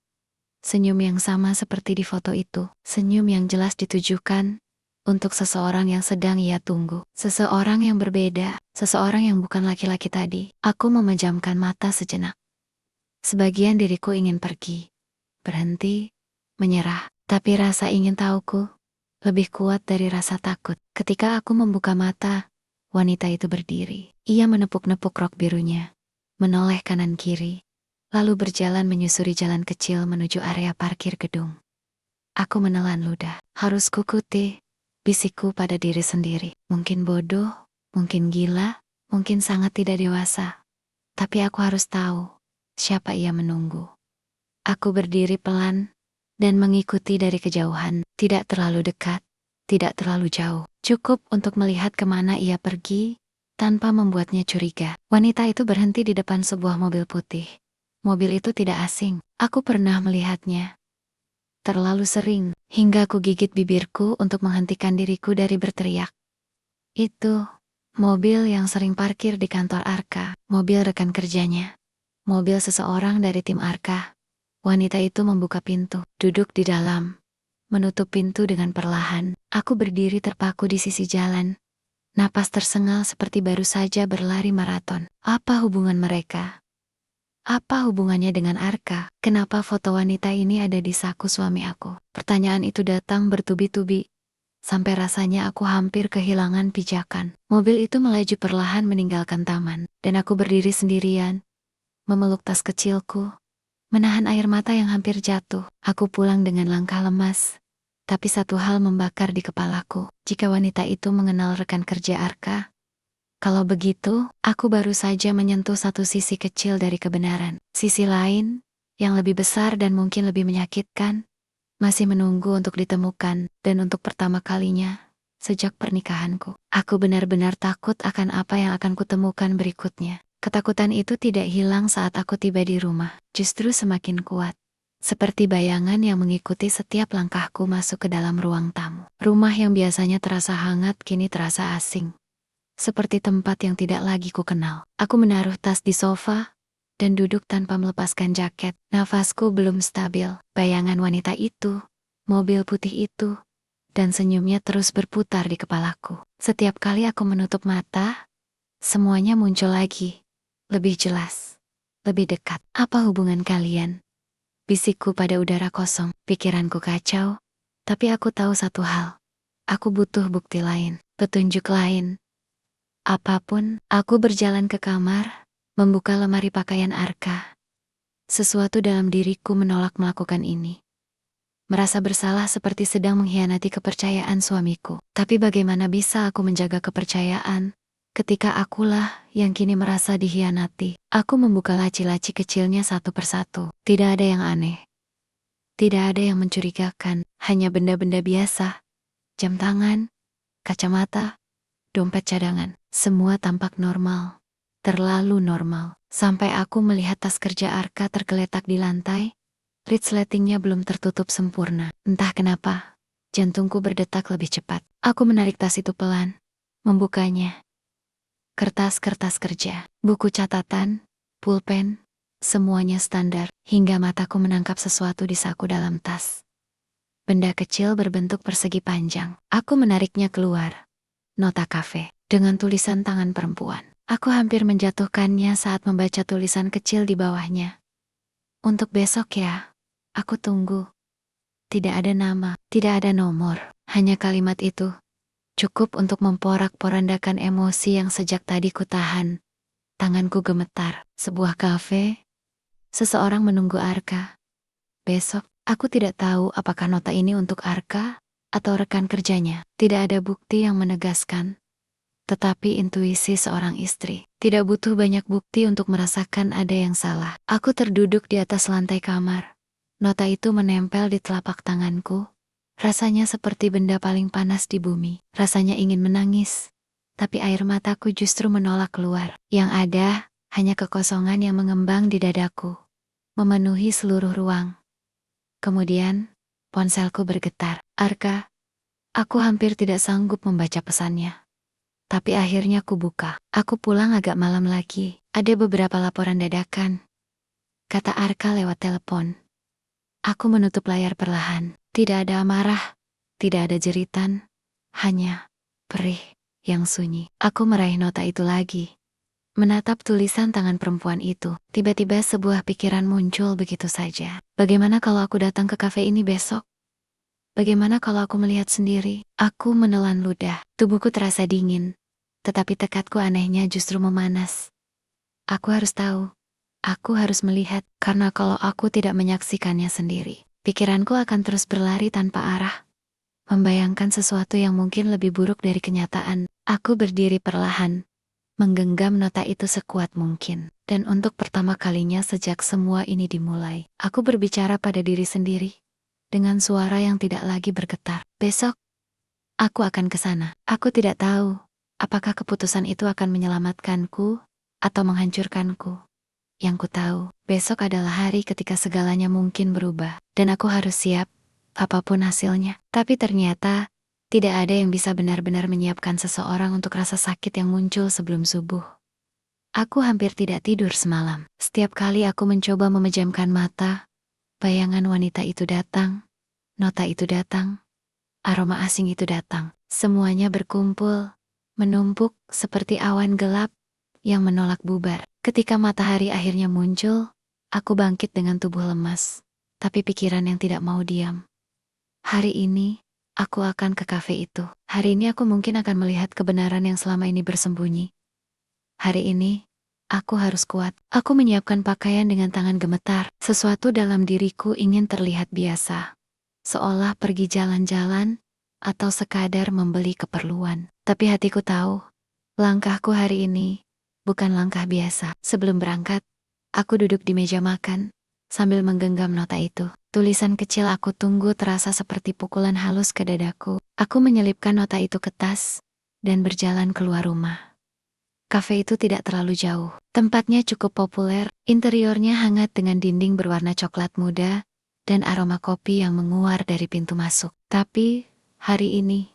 Senyum yang sama seperti di foto itu. Senyum yang jelas ditujukan untuk seseorang yang sedang ia tunggu. Seseorang yang berbeda, seseorang yang bukan laki-laki tadi. Aku memejamkan mata sejenak. Sebagian diriku ingin pergi, berhenti, menyerah. Tapi rasa ingin tahuku lebih kuat dari rasa takut. Ketika aku membuka mata, wanita itu berdiri. Ia menepuk-nepuk rok birunya, menoleh kanan kiri, lalu berjalan menyusuri jalan kecil menuju area parkir gedung. Aku menelan ludah. Harus kukuti, bisikku pada diri sendiri. Mungkin bodoh, mungkin gila, mungkin sangat tidak dewasa. Tapi aku harus tahu siapa ia menunggu. Aku berdiri pelan dan mengikuti dari kejauhan, tidak terlalu dekat, tidak terlalu jauh. Cukup untuk melihat kemana ia pergi, tanpa membuatnya curiga. Wanita itu berhenti di depan sebuah mobil putih. Mobil itu tidak asing, aku pernah melihatnya. Terlalu sering, hingga aku gigit bibirku untuk menghentikan diriku dari berteriak. Itu mobil yang sering parkir di kantor Arka, mobil rekan kerjanya, mobil seseorang dari tim Arka. Wanita itu membuka pintu, duduk di dalam, menutup pintu dengan perlahan. Aku berdiri terpaku di sisi jalan. Napas tersengal seperti baru saja berlari maraton. Apa hubungan mereka? Apa hubungannya dengan Arka? Kenapa foto wanita ini ada di saku suami aku? Pertanyaan itu datang bertubi-tubi, sampai rasanya aku hampir kehilangan pijakan. Mobil itu melaju perlahan meninggalkan taman, dan aku berdiri sendirian, memeluk tas kecilku, menahan air mata yang hampir jatuh. Aku pulang dengan langkah lemas. Tapi satu hal membakar di kepalaku. Jika wanita itu mengenal rekan kerja Arka, kalau begitu, aku baru saja menyentuh satu sisi kecil dari kebenaran. Sisi lain, yang lebih besar dan mungkin lebih menyakitkan, masih menunggu untuk ditemukan. Dan untuk pertama kalinya sejak pernikahanku, aku benar-benar takut akan apa yang akan kutemukan berikutnya. Ketakutan itu tidak hilang saat aku tiba di rumah, justru semakin kuat. Seperti bayangan yang mengikuti setiap langkahku masuk ke dalam ruang tamu. Rumah yang biasanya terasa hangat kini terasa asing. Seperti tempat yang tidak lagi ku kenal. Aku menaruh tas di sofa dan duduk tanpa melepaskan jaket. Nafasku belum stabil. Bayangan wanita itu, mobil putih itu, dan senyumnya terus berputar di kepalaku. Setiap kali aku menutup mata, semuanya muncul lagi. Lebih jelas, lebih dekat. Apa hubungan kalian? Bisikku pada udara kosong. Pikiranku kacau, tapi aku tahu satu hal. Aku butuh bukti lain, petunjuk lain. Apapun, aku berjalan ke kamar, membuka lemari pakaian Arka. Sesuatu dalam diriku menolak melakukan ini. merasa bersalah seperti sedang mengkhianati kepercayaan suamiku. Tapi bagaimana bisa aku menjaga kepercayaan ketika akulah yang kini merasa dikhianati? Aku membuka laci-laci kecilnya satu persatu. Tidak ada yang aneh. Tidak ada yang mencurigakan. Hanya benda-benda biasa. Jam tangan, kacamata, dompet cadangan. Semua tampak normal. Terlalu normal. Sampai aku melihat tas kerja Arka tergeletak di lantai. Resletingnya belum tertutup sempurna. Entah kenapa, jantungku berdetak lebih cepat. Aku menarik tas itu pelan. Membukanya. Kertas-kertas kerja, buku catatan, pulpen, semuanya standar. Hingga mataku menangkap sesuatu di saku dalam tas. Benda kecil berbentuk persegi panjang. Aku menariknya keluar. Nota kafe, dengan tulisan tangan perempuan. Aku hampir menjatuhkannya saat membaca tulisan kecil di bawahnya. Untuk besok ya, aku tunggu. Tidak ada nama, tidak ada nomor. Hanya kalimat itu, cukup untuk memporak-porandakan emosi yang sejak tadi kutahan. Tanganku gemetar. Sebuah kafe, seseorang menunggu Arka. Besok, aku tidak tahu apakah nota ini untuk Arka atau rekan kerjanya. Tidak ada bukti yang menegaskan. Tetapi intuisi seorang istri tidak butuh banyak bukti untuk merasakan ada yang salah. Aku terduduk di atas lantai kamar. Nota itu menempel di telapak tanganku. Rasanya seperti benda paling panas di bumi. Rasanya ingin menangis. Tapi air mataku justru menolak keluar. Yang ada, hanya kekosongan yang mengembang di dadaku. Memenuhi seluruh ruang. Kemudian, ponselku bergetar. Arka, aku hampir tidak sanggup membaca pesannya. Tapi akhirnya aku buka. Aku pulang agak malam lagi. Ada beberapa laporan dadakan. Kata Arka lewat telepon. Aku menutup layar perlahan. Tidak ada amarah. Tidak ada jeritan. Hanya perih yang sunyi. Aku meraih nota itu lagi. Menatap tulisan tangan perempuan itu. Tiba-tiba sebuah pikiran muncul begitu saja. Bagaimana kalau aku datang ke kafe ini besok? Bagaimana kalau aku melihat sendiri? Aku menelan ludah. Tubuhku terasa dingin. Tetapi tekadku anehnya justru memanas. Aku harus tahu. Aku harus melihat. Karena kalau aku tidak menyaksikannya sendiri, pikiranku akan terus berlari tanpa arah. Membayangkan sesuatu yang mungkin lebih buruk dari kenyataan. Aku berdiri perlahan. Menggenggam nota itu sekuat mungkin. Dan untuk pertama kalinya sejak semua ini dimulai, aku berbicara pada diri sendiri. Dengan suara yang tidak lagi bergetar. Besok, aku akan ke sana. Aku tidak tahu apakah keputusan itu akan menyelamatkanku atau menghancurkanku. Yang ku tahu, besok adalah hari ketika segalanya mungkin berubah. Dan aku harus siap, apapun hasilnya. Tapi ternyata, tidak ada yang bisa benar-benar menyiapkan seseorang untuk rasa sakit yang muncul sebelum subuh. Aku hampir tidak tidur semalam. Setiap kali aku mencoba memejamkan mata, bayangan wanita itu datang, nota itu datang, aroma asing itu datang. Semuanya berkumpul, menumpuk seperti awan gelap yang menolak bubar. Ketika matahari akhirnya muncul, aku bangkit dengan tubuh lemas, tapi pikiran yang tidak mau diam. Hari ini, aku akan ke kafe itu. Hari ini aku mungkin akan melihat kebenaran yang selama ini bersembunyi. Hari ini, aku harus kuat. Aku menyiapkan pakaian dengan tangan gemetar. Sesuatu dalam diriku ingin terlihat biasa. Seolah pergi jalan-jalan, atau sekadar membeli keperluan. Tapi hatiku tahu, langkahku hari ini bukan langkah biasa. Sebelum berangkat, aku duduk di meja makan, sambil menggenggam nota itu. Tulisan kecil aku tunggu terasa seperti pukulan halus ke dadaku. Aku menyelipkan nota itu ke tas, dan berjalan keluar rumah. Kafe itu tidak terlalu jauh. Tempatnya cukup populer, interiornya hangat dengan dinding berwarna coklat muda, dan aroma kopi yang menguar dari pintu masuk. Tapi, hari ini,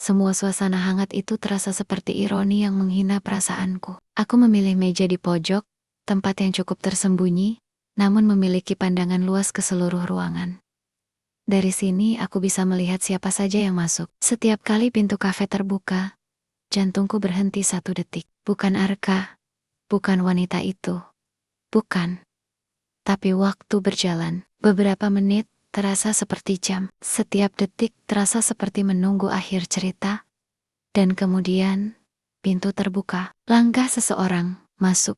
semua suasana hangat itu terasa seperti ironi yang menghina perasaanku. Aku memilih meja di pojok, tempat yang cukup tersembunyi, namun memiliki pandangan luas ke seluruh ruangan. Dari sini aku bisa melihat siapa saja yang masuk. Setiap kali pintu kafe terbuka, jantungku berhenti 1 detik. Bukan Arka, bukan wanita itu, bukan. Tapi waktu berjalan, beberapa menit terasa seperti jam. Setiap detik terasa seperti menunggu akhir cerita. Dan kemudian, pintu terbuka. Langkah seseorang masuk.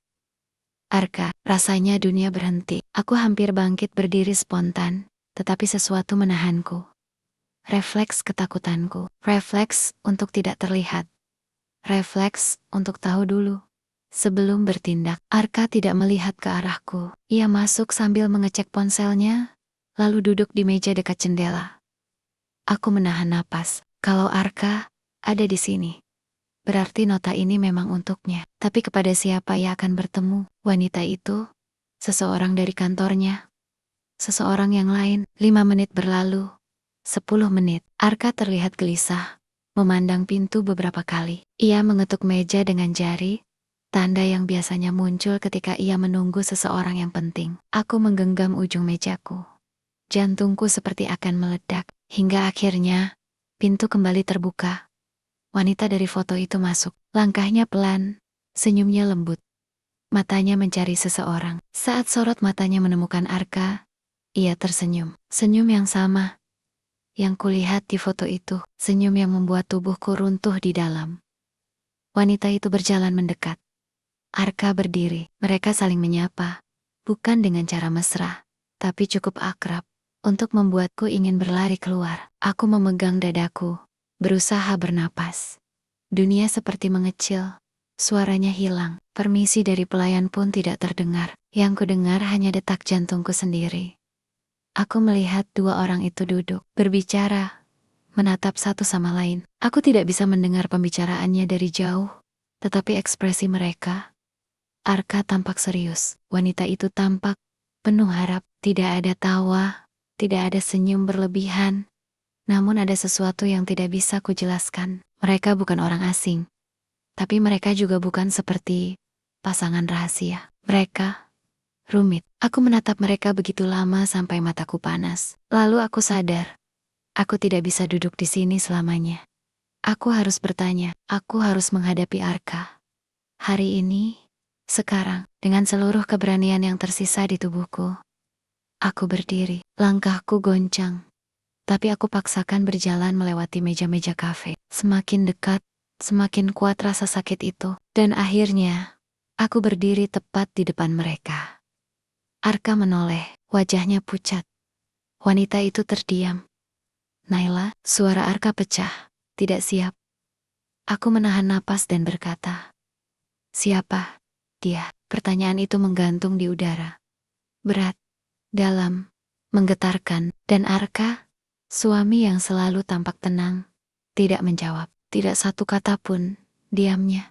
Arka, rasanya dunia berhenti. Aku hampir bangkit berdiri spontan. tetapi sesuatu menahanku. Refleks ketakutanku, refleks untuk tidak terlihat, refleks untuk tahu dulu. Sebelum bertindak, Arka tidak melihat ke arahku. Ia masuk sambil mengecek ponselnya, lalu duduk di meja dekat jendela. Aku menahan napas. Kalau Arka ada di sini, berarti nota ini memang untuknya. Tapi kepada siapa ia akan bertemu? Wanita itu? Seseorang dari kantornya? Seseorang yang lain? 5 menit berlalu. 10 menit. Arka terlihat gelisah, memandang pintu beberapa kali. Ia mengetuk meja dengan jari, tanda yang biasanya muncul ketika ia menunggu seseorang yang penting. Aku menggenggam ujung mejaku. Jantungku seperti akan meledak, hingga akhirnya pintu kembali terbuka. Wanita dari foto itu masuk. Langkahnya pelan, senyumnya lembut. Matanya mencari seseorang. Saat sorot matanya menemukan Arka, ia tersenyum. Senyum yang sama yang kulihat di foto itu, senyum yang membuat tubuhku runtuh di dalam. Wanita itu berjalan mendekat. Arka berdiri, mereka saling menyapa, bukan dengan cara mesra, tapi cukup akrab, untuk membuatku ingin berlari keluar. Aku memegang dadaku, berusaha bernapas. Dunia seperti mengecil, suaranya hilang, permisi dari pelayan pun tidak terdengar, yang kudengar hanya detak jantungku sendiri. Aku melihat dua orang itu duduk, berbicara, menatap satu sama lain. Aku tidak bisa mendengar pembicaraannya dari jauh, tetapi ekspresi mereka. Arka tampak serius, wanita itu tampak penuh harap. Tidak ada tawa, tidak ada senyum berlebihan, namun ada sesuatu yang tidak bisa kujelaskan. Mereka bukan orang asing, tapi mereka juga bukan seperti pasangan rahasia. Mereka rumit. Aku menatap mereka begitu lama sampai mataku panas. Lalu aku sadar, aku tidak bisa duduk di sini selamanya. Aku harus bertanya, aku harus menghadapi Arka. Hari ini, sekarang, dengan seluruh keberanian yang tersisa di tubuhku. Aku berdiri, langkahku goncang. Tapi aku paksakan berjalan melewati meja-meja kafe. Semakin dekat, semakin kuat rasa sakit itu. Dan akhirnya, aku berdiri tepat di depan mereka. Arka menoleh, wajahnya pucat. Wanita itu terdiam. Naila, suara Arka pecah. Tidak siap. Aku menahan napas dan berkata, "Siapa dia?" Pertanyaan itu menggantung di udara. Berat, dalam, menggetarkan. Dan Arka, suami yang selalu tampak tenang, tidak menjawab. Tidak satu kata pun, diamnya.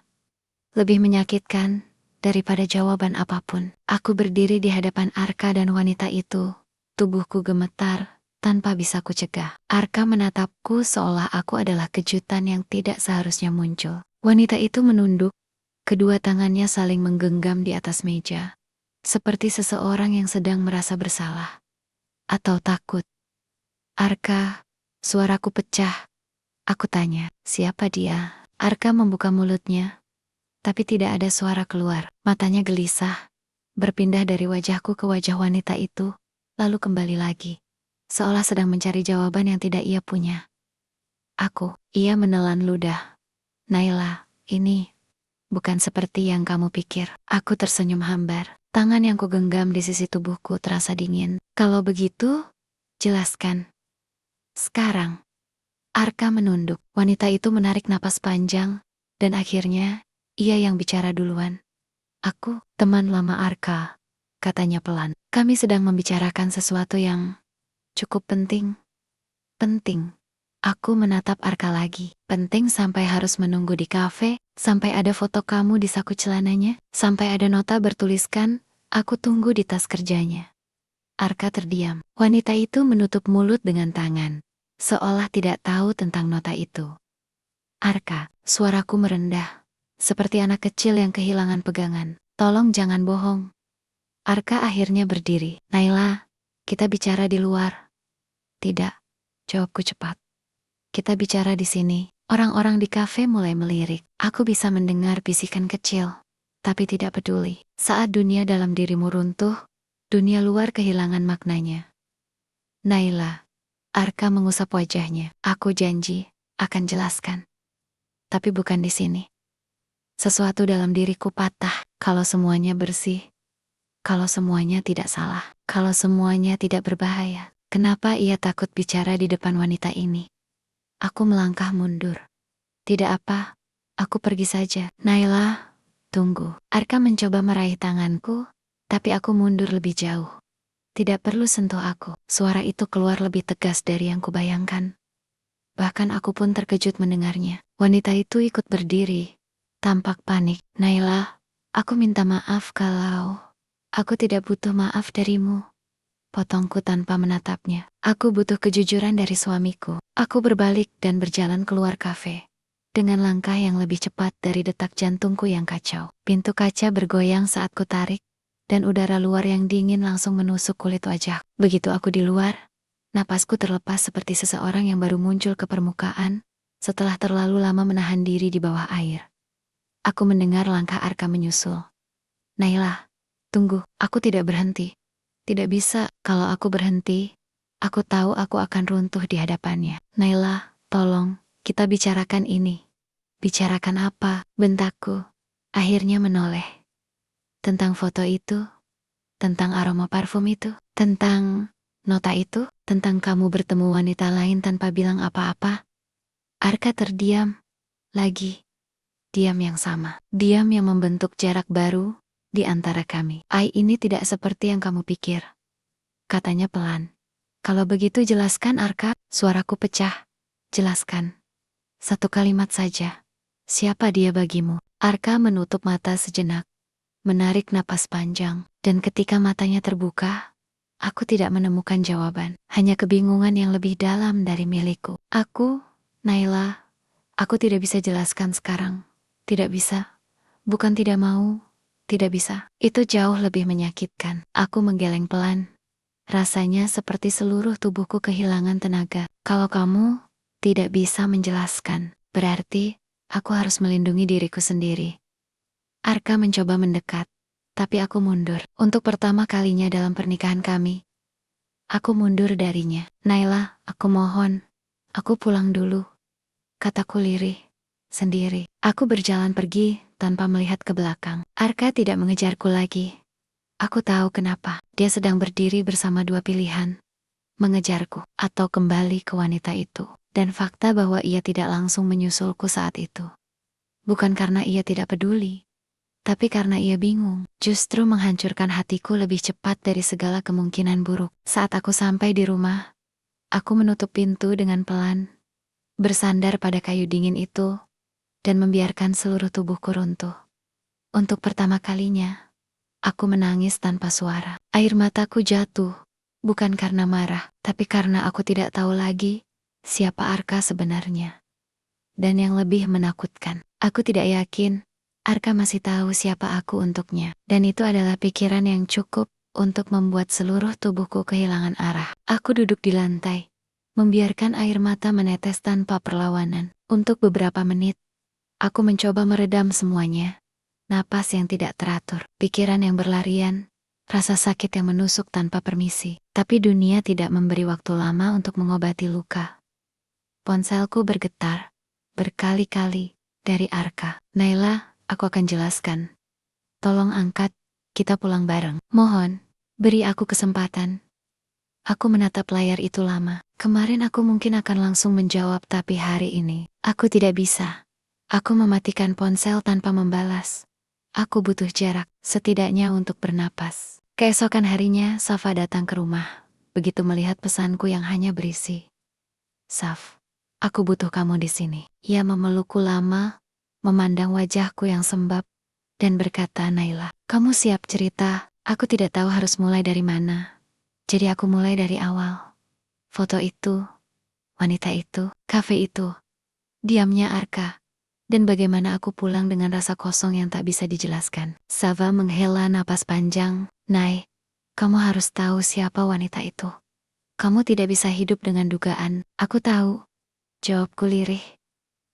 Lebih menyakitkan daripada jawaban apapun. Aku berdiri di hadapan Arka dan wanita itu. Tubuhku gemetar, tanpa bisa kucegah. Arka menatapku seolah aku adalah kejutan yang tidak seharusnya muncul. Wanita itu menunduk, kedua tangannya saling menggenggam di atas meja. Seperti seseorang yang sedang merasa bersalah. Atau takut. Arka, suaraku pecah. Aku tanya, siapa dia? Arka membuka mulutnya, tapi tidak ada suara keluar. Matanya gelisah, berpindah dari wajahku ke wajah wanita itu, lalu kembali lagi, seolah sedang mencari jawaban yang tidak ia punya. Ia menelan ludah. Naila, ini bukan seperti yang kamu pikir. Aku tersenyum hambar. Tangan yang kugenggam di sisi tubuhku terasa dingin. Kalau begitu, jelaskan. Sekarang. Arka menunduk. Wanita itu menarik napas panjang, dan akhirnya, ia yang bicara duluan. Aku, teman lama Arka, katanya pelan. Kami sedang membicarakan sesuatu yang cukup penting. Penting. Aku menatap Arka lagi. Penting sampai harus menunggu di kafe, sampai ada foto kamu di saku celananya, sampai ada nota bertuliskan, aku tunggu di tas kerjanya. Arka terdiam. Wanita itu menutup mulut dengan tangan, seolah tidak tahu tentang nota itu. Arka, suaraku merendah, seperti anak kecil yang kehilangan pegangan. Tolong jangan bohong. Arka akhirnya berdiri. Naila, kita bicara di luar. Tidak, jawabku cepat. Kita bicara di sini. Orang-orang di kafe mulai melirik. Aku bisa mendengar bisikan kecil, tapi tidak peduli. Saat dunia dalam dirimu runtuh, dunia luar kehilangan maknanya. Naila, Arka mengusap wajahnya. Aku janji, akan jelaskan. Tapi bukan di sini. Sesuatu dalam diriku patah. Kalau semuanya bersih, kalau semuanya tidak salah, kalau semuanya tidak berbahaya, Kenapa ia takut bicara di depan wanita ini? Aku melangkah mundur. Tidak apa, aku pergi saja. Naila, tunggu. Arka mencoba meraih tanganku, tapi aku mundur lebih jauh. Tidak perlu sentuh aku. Suara itu keluar lebih tegas dari yang kubayangkan. Bahkan aku pun terkejut mendengarnya. Wanita itu ikut berdiri, tampak panik. Naila, aku minta maaf kalau aku tidak butuh maaf darimu. Potongku tanpa menatapnya. Aku butuh kejujuran dari suamiku. Aku berbalik dan berjalan keluar kafe. Dengan langkah yang lebih cepat dari detak jantungku yang kacau. Pintu kaca bergoyang saat ku tarik, dan udara luar yang dingin langsung menusuk kulit wajah. Begitu aku di luar, napasku terlepas seperti seseorang yang baru muncul ke permukaan, setelah terlalu lama menahan diri di bawah air. Aku mendengar langkah Arka menyusul. Naila, tunggu, aku tidak berhenti. Tidak bisa, kalau aku berhenti, aku tahu aku akan runtuh di hadapannya. Naila, tolong, kita bicarakan ini. Bicarakan apa? Bentakku. Akhirnya menoleh. Tentang foto itu, tentang aroma parfum itu, tentang nota itu, tentang kamu bertemu wanita lain tanpa bilang apa-apa. Arka terdiam. Lagi. Diam yang sama. Diam yang membentuk jarak baru di antara kami. Ini tidak seperti yang kamu pikir. Katanya pelan. Kalau begitu jelaskan Arka, suaraku pecah. Jelaskan. Satu kalimat saja. Siapa dia bagimu? Arka menutup mata sejenak. Menarik napas panjang. Dan ketika matanya terbuka, aku tidak menemukan jawaban. Hanya kebingungan yang lebih dalam dari milikku. Naila, aku tidak bisa jelaskan sekarang. Tidak bisa. Bukan tidak mau. Tidak bisa. Itu jauh lebih menyakitkan. Aku menggeleng pelan. Rasanya seperti seluruh tubuhku kehilangan tenaga. Kalau kamu tidak bisa menjelaskan, berarti aku harus melindungi diriku sendiri. Arka mencoba mendekat, tapi aku mundur. Untuk pertama kalinya dalam pernikahan kami, aku mundur darinya. Naila, aku mohon, aku pulang dulu. Kataku lirih, sendiri. Aku berjalan pergi tanpa melihat ke belakang. Arka tidak mengejarku lagi. Aku tahu kenapa. Dia sedang berdiri bersama dua pilihan. Mengejarku, atau kembali ke wanita itu. Dan fakta bahwa ia tidak langsung menyusulku saat itu. Bukan karena ia tidak peduli, tapi karena ia bingung. Justru menghancurkan hatiku lebih cepat dari segala kemungkinan buruk. Saat aku sampai di rumah, aku menutup pintu dengan pelan, bersandar pada kayu dingin itu, dan membiarkan seluruh tubuhku runtuh. Untuk pertama kalinya, aku menangis tanpa suara. Air mataku jatuh, bukan karena marah, tapi karena aku tidak tahu lagi siapa Arka sebenarnya. Dan yang lebih menakutkan, aku tidak yakin Arka masih tahu siapa aku untuknya. Dan itu adalah pikiran yang cukup untuk membuat seluruh tubuhku kehilangan arah. Aku duduk di lantai, membiarkan air mata menetes tanpa perlawanan. Untuk beberapa menit, aku mencoba meredam semuanya. Napas yang tidak teratur, pikiran yang berlarian, rasa sakit yang menusuk tanpa permisi. Tapi dunia tidak memberi waktu lama untuk mengobati luka. Ponselku bergetar, berkali-kali, dari Arka. Naila, aku akan jelaskan. Tolong angkat, kita pulang bareng. Mohon, beri aku kesempatan. Aku menatap layar itu lama. Kemarin aku mungkin akan langsung menjawab, tapi hari ini, aku tidak bisa. Aku mematikan ponsel tanpa membalas. Aku butuh jarak, setidaknya untuk bernapas. Keesokan harinya, Safa datang ke rumah. Begitu melihat pesanku yang hanya berisi, Saf, aku butuh kamu di sini. Ia memelukku lama, memandang wajahku yang sembab, dan berkata, Naila, kamu siap cerita? Aku tidak tahu harus mulai dari mana. Jadi aku mulai dari awal. Foto itu, wanita itu, kafe itu, diamnya Arka, dan bagaimana aku pulang dengan rasa kosong yang tak bisa dijelaskan. Safa menghela napas panjang. Nay, kamu harus tahu siapa wanita itu. Kamu tidak bisa hidup dengan dugaan. Aku tahu. Jawabku lirih.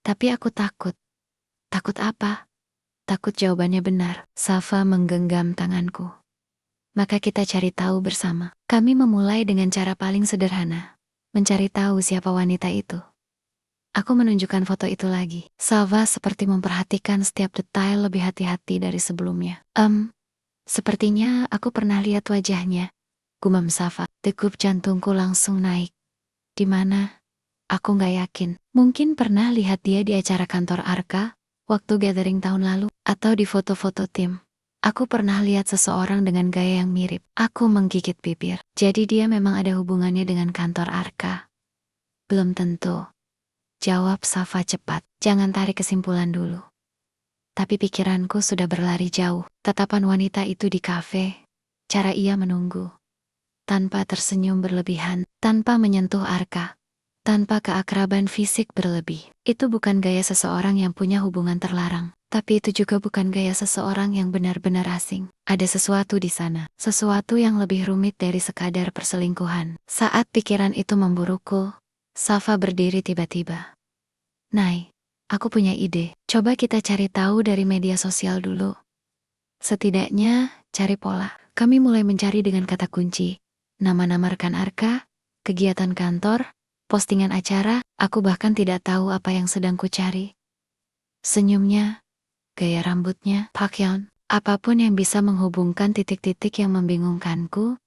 Tapi aku takut. Takut apa? Takut jawabannya benar. Safa menggenggam tanganku. Maka kita cari tahu bersama. Kami memulai dengan cara paling sederhana. Mencari tahu siapa wanita itu. Aku menunjukkan foto itu lagi. Safa seperti memperhatikan setiap detail lebih hati-hati dari sebelumnya. Sepertinya aku pernah lihat wajahnya, gumam Safa. Degup jantungku langsung naik. Di mana? Aku nggak yakin. Mungkin pernah lihat dia di acara kantor Arka, waktu gathering tahun lalu, atau di foto-foto tim. Aku pernah lihat seseorang dengan gaya yang mirip. Aku menggigit bibir. Jadi dia memang ada hubungannya dengan kantor Arka. Belum tentu. Jawab Safa cepat. Jangan tarik kesimpulan dulu. Tapi pikiranku sudah berlari jauh. Tatapan wanita itu di kafe. Cara ia menunggu. Tanpa tersenyum berlebihan. Tanpa menyentuh Arka. Tanpa keakraban fisik berlebih. Itu bukan gaya seseorang yang punya hubungan terlarang. Tapi itu juga bukan gaya seseorang yang benar-benar asing. Ada sesuatu di sana. Sesuatu yang lebih rumit dari sekadar perselingkuhan. Saat pikiran itu memburuku, Safa berdiri tiba-tiba. Nay, aku punya ide. Coba kita cari tahu dari media sosial dulu. Setidaknya, cari pola. Kami mulai mencari dengan kata kunci. Nama-nama rekan Arka, kegiatan kantor, postingan acara, aku bahkan tidak tahu apa yang sedang kucari. Senyumnya, gaya rambutnya, pakaian, apapun yang bisa menghubungkan titik-titik yang membingungkanku.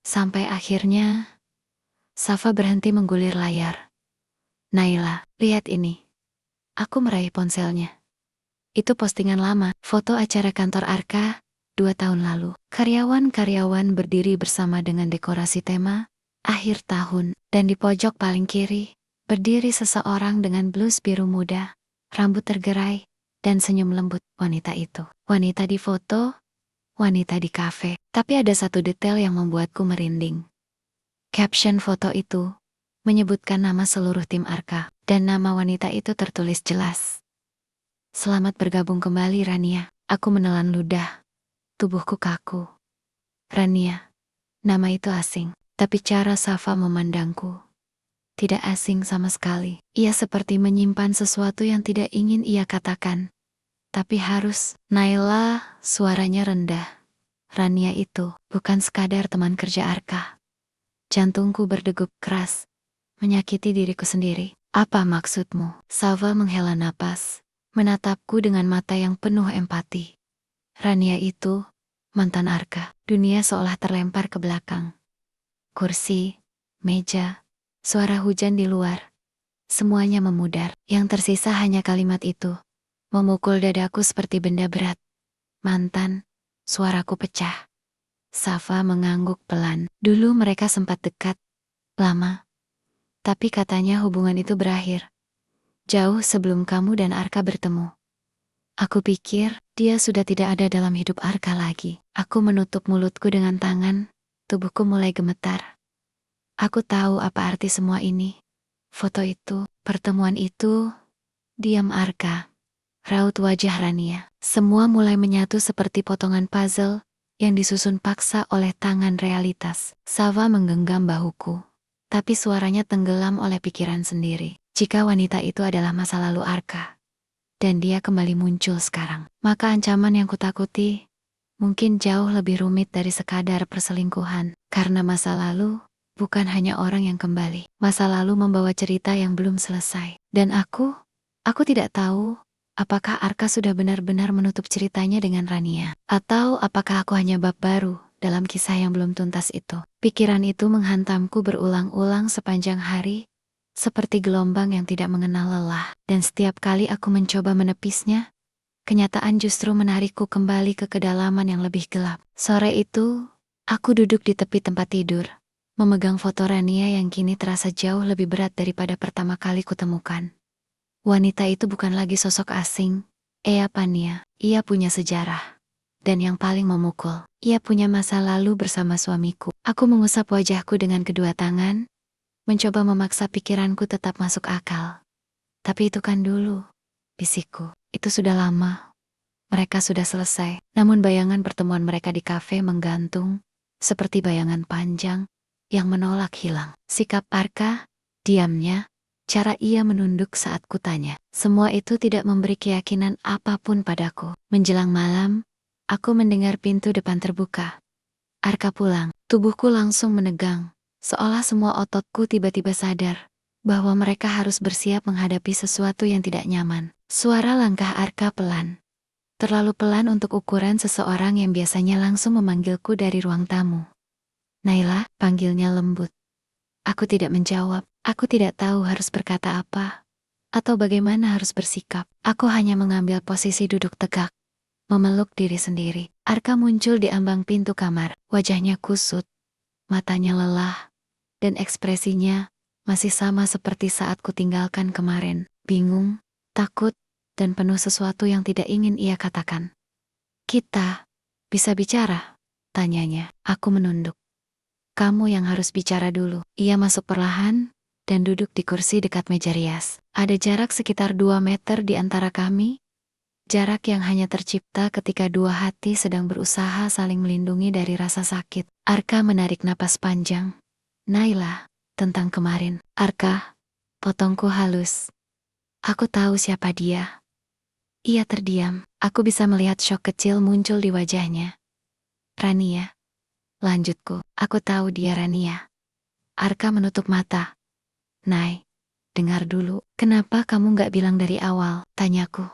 Sampai akhirnya, Safa berhenti menggulir layar. Naila, lihat ini. Aku meraih ponselnya. Itu postingan lama, foto acara kantor Arka, 2 tahun lalu. Karyawan-karyawan berdiri bersama dengan dekorasi tema, akhir tahun, dan di pojok paling kiri, berdiri seseorang dengan blus biru muda, rambut tergerai, dan senyum lembut. Wanita itu. Wanita di foto, wanita di kafe. Tapi ada satu detail yang membuatku merinding. Caption foto itu menyebutkan nama seluruh tim Arka, dan nama wanita itu tertulis jelas. Selamat bergabung kembali Rania. Aku menelan ludah. Tubuhku kaku. Rania. Nama itu asing. Tapi cara Safa memandangku tidak asing sama sekali. Ia seperti menyimpan sesuatu yang tidak ingin ia katakan. Tapi harus. Naila, suaranya rendah. Rania itu bukan sekadar teman kerja Arka. Jantungku berdegup keras. Menyakiti diriku sendiri. Apa maksudmu? Safa menghela napas. Menatapku dengan mata yang penuh empati. Rania itu mantan Arka. Dunia seolah terlempar ke belakang. Kursi, meja, suara hujan di luar. Semuanya memudar. Yang tersisa hanya kalimat itu. Memukul dadaku seperti benda berat. Mantan, suaraku pecah. Safa mengangguk pelan. Dulu mereka sempat dekat. Lama. Tapi katanya hubungan itu berakhir. Jauh sebelum kamu dan Arka bertemu. Aku pikir dia sudah tidak ada dalam hidup Arka lagi. Aku menutup mulutku dengan tangan. Tubuhku mulai gemetar. Aku tahu apa arti semua ini. Foto itu, pertemuan itu, diam Arka. Raut wajah Rania. Semua mulai menyatu seperti potongan puzzle yang disusun paksa oleh tangan realitas. Safa menggenggam bahuku. Tapi suaranya tenggelam oleh pikiran sendiri. Jika wanita itu adalah masa lalu Arka, dan dia kembali muncul sekarang, maka ancaman yang kutakuti mungkin jauh lebih rumit dari sekadar perselingkuhan. Karena masa lalu bukan hanya orang yang kembali. Masa lalu membawa cerita yang belum selesai. Dan aku tidak tahu apakah Arka sudah benar-benar menutup ceritanya dengan Rania. Atau apakah aku hanya bab baru dalam kisah yang belum tuntas itu. Pikiran itu menghantamku berulang-ulang sepanjang hari, seperti gelombang yang tidak mengenal lelah. Dan setiap kali aku mencoba menepisnya, kenyataan justru menarikku kembali ke kedalaman yang lebih gelap. Sore itu, aku duduk di tepi tempat tidur, memegang foto Rania yang kini terasa jauh lebih berat daripada pertama kali kutemukan. Wanita itu bukan lagi sosok asing. Pania, ia punya sejarah. Dan yang paling memukul, ia punya masa lalu bersama suamiku. Aku mengusap wajahku dengan kedua tangan, mencoba memaksa pikiranku tetap masuk akal. Tapi itu kan dulu, bisikku. Itu sudah lama. Mereka sudah selesai. Namun bayangan pertemuan mereka di kafe menggantung, seperti bayangan panjang yang menolak hilang. Sikap Arka, diamnya, cara ia menunduk saat kutanya. Semua itu tidak memberi keyakinan apapun padaku. Menjelang malam, aku mendengar pintu depan terbuka. Arka pulang. Tubuhku langsung menegang. Seolah semua ototku tiba-tiba sadar bahwa mereka harus bersiap menghadapi sesuatu yang tidak nyaman. Suara langkah Arka pelan. Terlalu pelan untuk ukuran seseorang yang biasanya langsung memanggilku dari ruang tamu. Naila, panggilnya lembut. Aku tidak menjawab. Aku tidak tahu harus berkata apa atau bagaimana harus bersikap. Aku hanya mengambil posisi duduk tegak, memeluk diri sendiri. Arka muncul di ambang pintu kamar. Wajahnya kusut, matanya lelah, dan ekspresinya masih sama seperti saat kutinggalkan kemarin. Bingung, takut, dan penuh sesuatu yang tidak ingin ia katakan. Kita bisa bicara? Tanyanya. Aku menunduk. Kamu yang harus bicara dulu. Ia masuk perlahan dan duduk di kursi dekat meja rias. Ada jarak sekitar 2 meter di antara kami. Jarak yang hanya tercipta ketika dua hati sedang berusaha saling melindungi dari rasa sakit. Arka menarik napas panjang. Naila, tentang kemarin. Arka, potongku halus. Aku tahu siapa dia. Ia terdiam. Aku bisa melihat syok kecil muncul di wajahnya. Rania. Lanjutku. Aku tahu dia Rania. Arka menutup mata. Nay, dengar dulu. Kenapa kamu gak bilang dari awal? Tanyaku.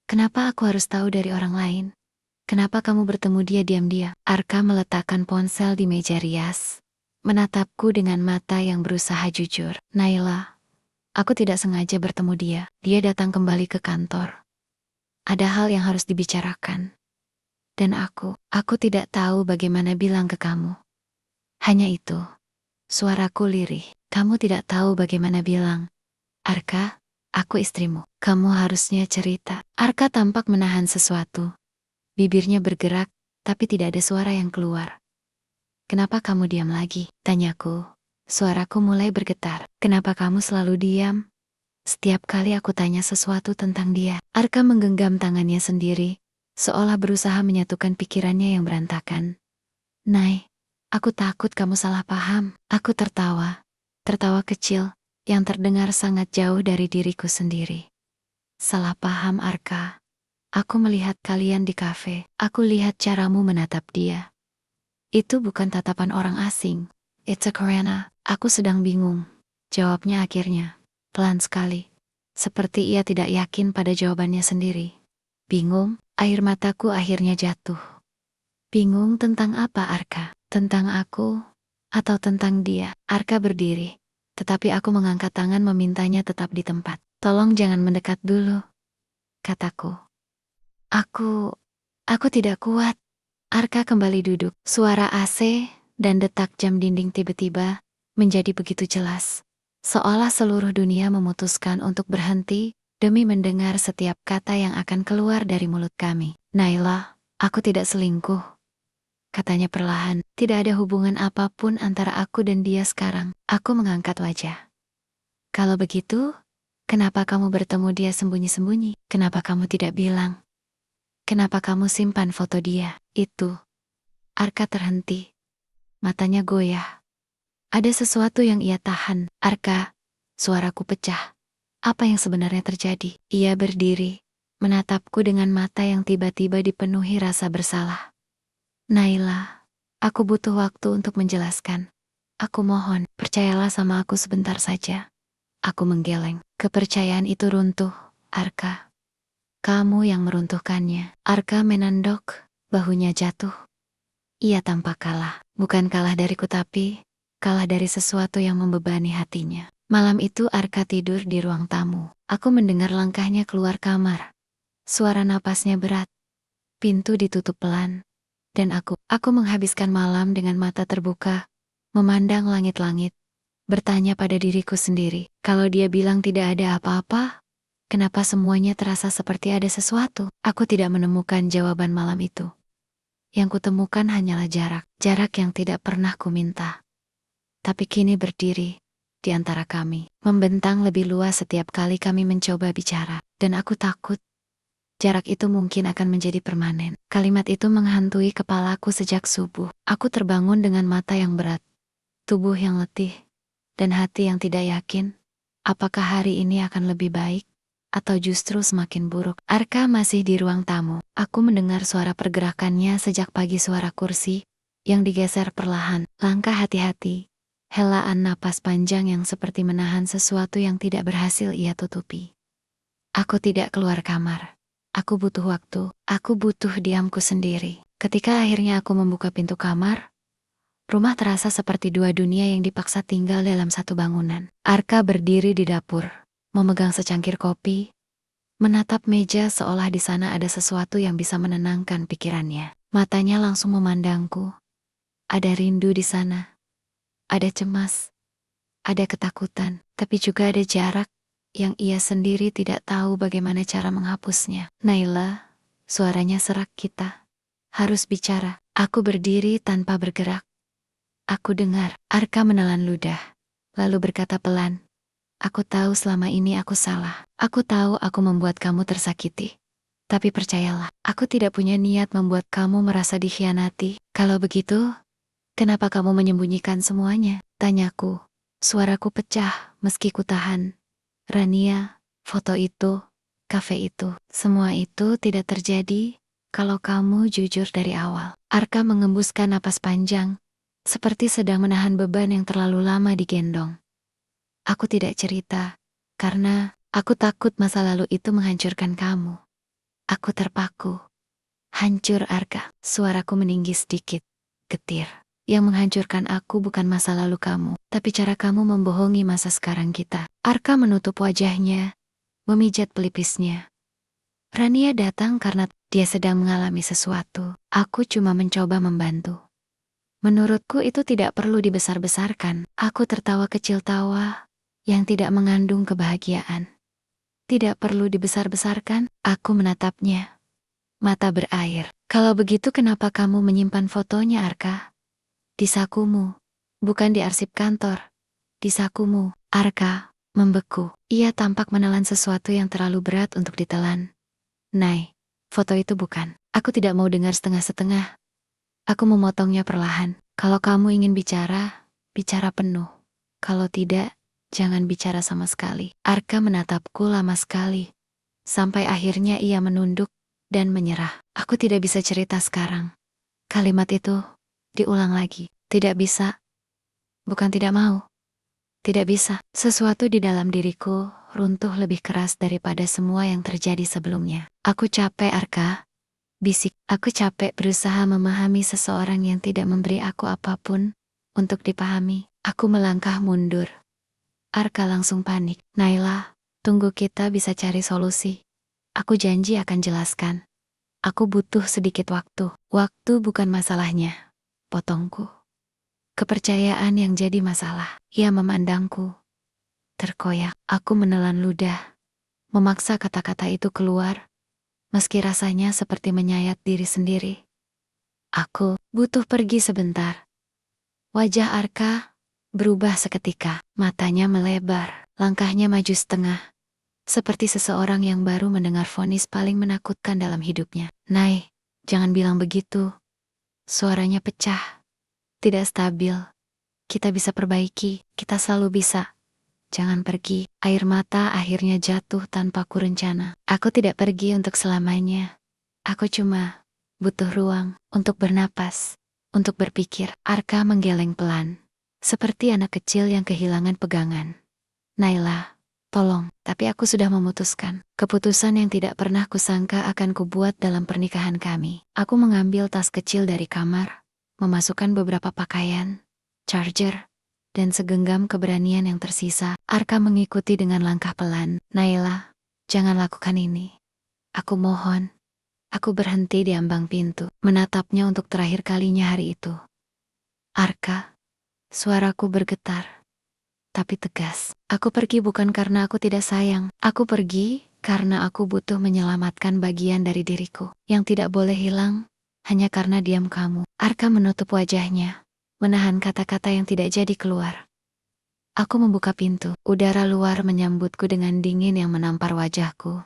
Kenapa aku harus tahu dari orang lain? Kenapa kamu bertemu dia diam-diam? Arka meletakkan ponsel di meja rias, menatapku dengan mata yang berusaha jujur. Naila, aku tidak sengaja bertemu dia. Dia datang kembali ke kantor. Ada hal yang harus dibicarakan. Dan aku tidak tahu bagaimana bilang ke kamu. Hanya itu. Suaraku lirih. Kamu tidak tahu bagaimana bilang. Arka, aku istrimu. Kamu harusnya cerita. Arka tampak menahan sesuatu. Bibirnya bergerak, tapi tidak ada suara yang keluar. Kenapa kamu diam lagi? Tanyaku. Suaraku mulai bergetar. Kenapa kamu selalu diam? Setiap kali aku tanya sesuatu tentang dia. Arka menggenggam tangannya sendiri, seolah berusaha menyatukan pikirannya yang berantakan. Nay, aku takut kamu salah paham. Aku tertawa. Tertawa kecil, yang terdengar sangat jauh dari diriku sendiri. Salah paham, Arka. Aku melihat kalian di kafe. Aku lihat caramu menatap dia. Itu bukan tatapan orang asing. It's a Koreana. Aku sedang bingung. Jawabnya akhirnya. Pelan sekali. Seperti ia tidak yakin pada jawabannya sendiri. Bingung, air mataku akhirnya jatuh. Bingung tentang apa, Arka? Tentang aku? Atau tentang dia? Arka berdiri. Tetapi aku mengangkat tangan memintanya tetap di tempat. Tolong jangan mendekat dulu, kataku. Aku tidak kuat. Arka kembali duduk. Suara AC dan detak jam dinding tiba-tiba menjadi begitu jelas. Seolah seluruh dunia memutuskan untuk berhenti demi mendengar setiap kata yang akan keluar dari mulut kami. Naila, aku tidak selingkuh. Katanya perlahan, tidak ada hubungan apapun antara aku dan dia sekarang. Aku mengangkat wajah. Kalau begitu, kenapa kamu bertemu dia sembunyi-sembunyi? Kenapa kamu tidak bilang? Kenapa kamu simpan foto dia? Itu. Arka terhenti. Matanya goyah. Ada sesuatu yang ia tahan. Arka, suaraku pecah. Apa yang sebenarnya terjadi? Ia berdiri, menatapku dengan mata yang tiba-tiba dipenuhi rasa bersalah. Naila, aku butuh waktu untuk menjelaskan. Aku mohon, percayalah sama aku sebentar saja. Aku menggeleng. Kepercayaan itu runtuh, Arka. Kamu yang meruntuhkannya. Arka menandok, bahunya jatuh. Ia tampak kalah. Bukan kalah dariku tapi kalah dari sesuatu yang membebani hatinya. Malam itu Arka tidur di ruang tamu. Aku mendengar langkahnya keluar kamar. Suara napasnya berat. Pintu ditutup pelan. Dan aku menghabiskan malam dengan mata terbuka, memandang langit-langit, bertanya pada diriku sendiri, kalau dia bilang tidak ada apa-apa, kenapa semuanya terasa seperti ada sesuatu? Aku tidak menemukan jawaban malam itu. Yang kutemukan hanyalah jarak yang tidak pernah kuminta. Tapi kini berdiri di antara kami, membentang lebih luas setiap kali kami mencoba bicara. Dan aku takut jarak itu mungkin akan menjadi permanen. Kalimat itu menghantui kepalaku sejak subuh. Aku terbangun dengan mata yang berat, tubuh yang letih, dan hati yang tidak yakin. Apakah hari ini akan lebih baik? Atau justru semakin buruk? Arka masih di ruang tamu. Aku mendengar suara pergerakannya sejak pagi, suara kursi yang digeser perlahan, langkah hati-hati, helaan napas panjang yang seperti menahan sesuatu yang tidak berhasil ia tutupi. Aku tidak keluar kamar. Aku butuh waktu, aku butuh diamku sendiri. Ketika akhirnya aku membuka pintu kamar, Rumah terasa seperti dua dunia yang dipaksa tinggal dalam satu bangunan. Arka berdiri di dapur, memegang secangkir kopi, menatap meja seolah di sana ada sesuatu yang bisa menenangkan pikirannya. Matanya langsung memandangku. Ada rindu di sana, ada cemas, ada ketakutan, tapi juga ada jarak yang ia sendiri tidak tahu bagaimana cara menghapusnya. Naila, suaranya serak, kita harus bicara. Aku berdiri tanpa bergerak. Aku dengar, Arka menelan ludah, lalu berkata pelan, aku tahu selama ini aku salah. Aku tahu aku membuat kamu tersakiti. Tapi percayalah, aku tidak punya niat membuat kamu merasa dikhianati. Kalau begitu, kenapa kamu menyembunyikan semuanya? Tanyaku. Suaraku pecah meski ku tahan. Rania, foto itu, kafe itu, semua itu tidak terjadi kalau kamu jujur dari awal. Arka mengembuskan napas panjang, seperti sedang menahan beban yang terlalu lama digendong. Aku tidak cerita, karena aku takut masa lalu itu menghancurkan kamu. Aku terpaku. Hancur, Arka. Suaraku meninggi sedikit, getir. Yang menghancurkan aku bukan masa lalu kamu, tapi cara kamu membohongi masa sekarang kita. Arka menutup wajahnya, memijat pelipisnya. Rania datang karena dia sedang mengalami sesuatu. Aku cuma mencoba membantu. Menurutku itu tidak perlu dibesar-besarkan. Aku tertawa kecil, tawa yang tidak mengandung kebahagiaan. Tidak perlu dibesar-besarkan. Aku menatapnya. Mata berair. Kalau begitu kenapa kamu menyimpan fotonya, Arka? Di sakumu, bukan di arsip kantor. Di sakumu. Arka membeku. Ia tampak menelan sesuatu yang terlalu berat untuk ditelan. Nay, foto itu bukan. Aku tidak mau dengar setengah-setengah. Aku memotongnya perlahan. Kalau kamu ingin bicara, bicara penuh. Kalau tidak, jangan bicara sama sekali. Arka menatapku lama sekali. Sampai akhirnya ia menunduk dan menyerah. Aku tidak bisa cerita sekarang. Kalimat itu diulang lagi. Tidak bisa. Bukan tidak mau. Tidak bisa. Sesuatu di dalam diriku runtuh lebih keras daripada semua yang terjadi sebelumnya. Aku capek, Arka. Bisik, aku capek berusaha memahami seseorang yang tidak memberi aku apapun untuk dipahami. Aku melangkah mundur. Arka langsung panik. Naila, tunggu, kita bisa cari solusi. Aku janji akan jelaskan. Aku butuh sedikit waktu. Waktu bukan masalahnya. Potongku. Kepercayaan yang jadi masalah. Ia memandangku. Terkoyak, aku menelan ludah. Memaksa kata-kata itu keluar. Meski rasanya seperti menyayat diri sendiri. Aku butuh pergi sebentar. Wajah Arka berubah seketika. Matanya melebar, langkahnya maju setengah. Seperti seseorang yang baru mendengar vonis paling menakutkan dalam hidupnya. Nay, jangan bilang begitu. Suaranya pecah. Tidak stabil. Kita bisa perbaiki, kita selalu bisa. Jangan pergi. Air mata akhirnya jatuh tanpa kurencana. Aku tidak pergi untuk selamanya. Aku cuma butuh ruang untuk bernapas, untuk berpikir. Arka menggeleng pelan, seperti anak kecil yang kehilangan pegangan. Naila, tolong, tapi aku sudah memutuskan. Keputusan yang tidak pernah kusangka akan kubuat dalam pernikahan kami. Aku mengambil tas kecil dari kamar, memasukkan beberapa pakaian, charger, dan segenggam keberanian yang tersisa. Arka mengikuti dengan langkah pelan. Naila, jangan lakukan ini. Aku mohon. Aku berhenti di ambang pintu, menatapnya untuk terakhir kalinya hari itu. Arka, suaraku bergetar, tapi tegas. Aku pergi bukan karena aku tidak sayang. Aku pergi karena aku butuh menyelamatkan bagian dari diriku yang tidak boleh hilang hanya karena diam kamu. Arka menutup wajahnya, menahan kata-kata yang tidak jadi keluar. Aku membuka pintu. Udara luar menyambutku dengan dingin yang menampar wajahku.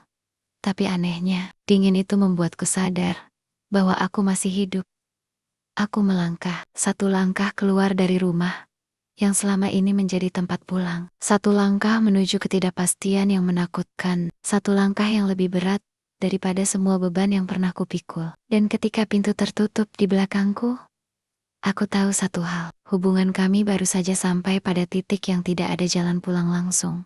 Tapi anehnya, dingin itu membuatku sadar bahwa aku masih hidup. Aku melangkah, satu langkah keluar dari rumah yang selama ini menjadi tempat pulang. Satu langkah menuju ketidakpastian yang menakutkan. Satu langkah yang lebih berat daripada semua beban yang pernah kupikul. Dan ketika pintu tertutup di belakangku, aku tahu satu hal, hubungan kami baru saja sampai pada titik yang tidak ada jalan pulang langsung.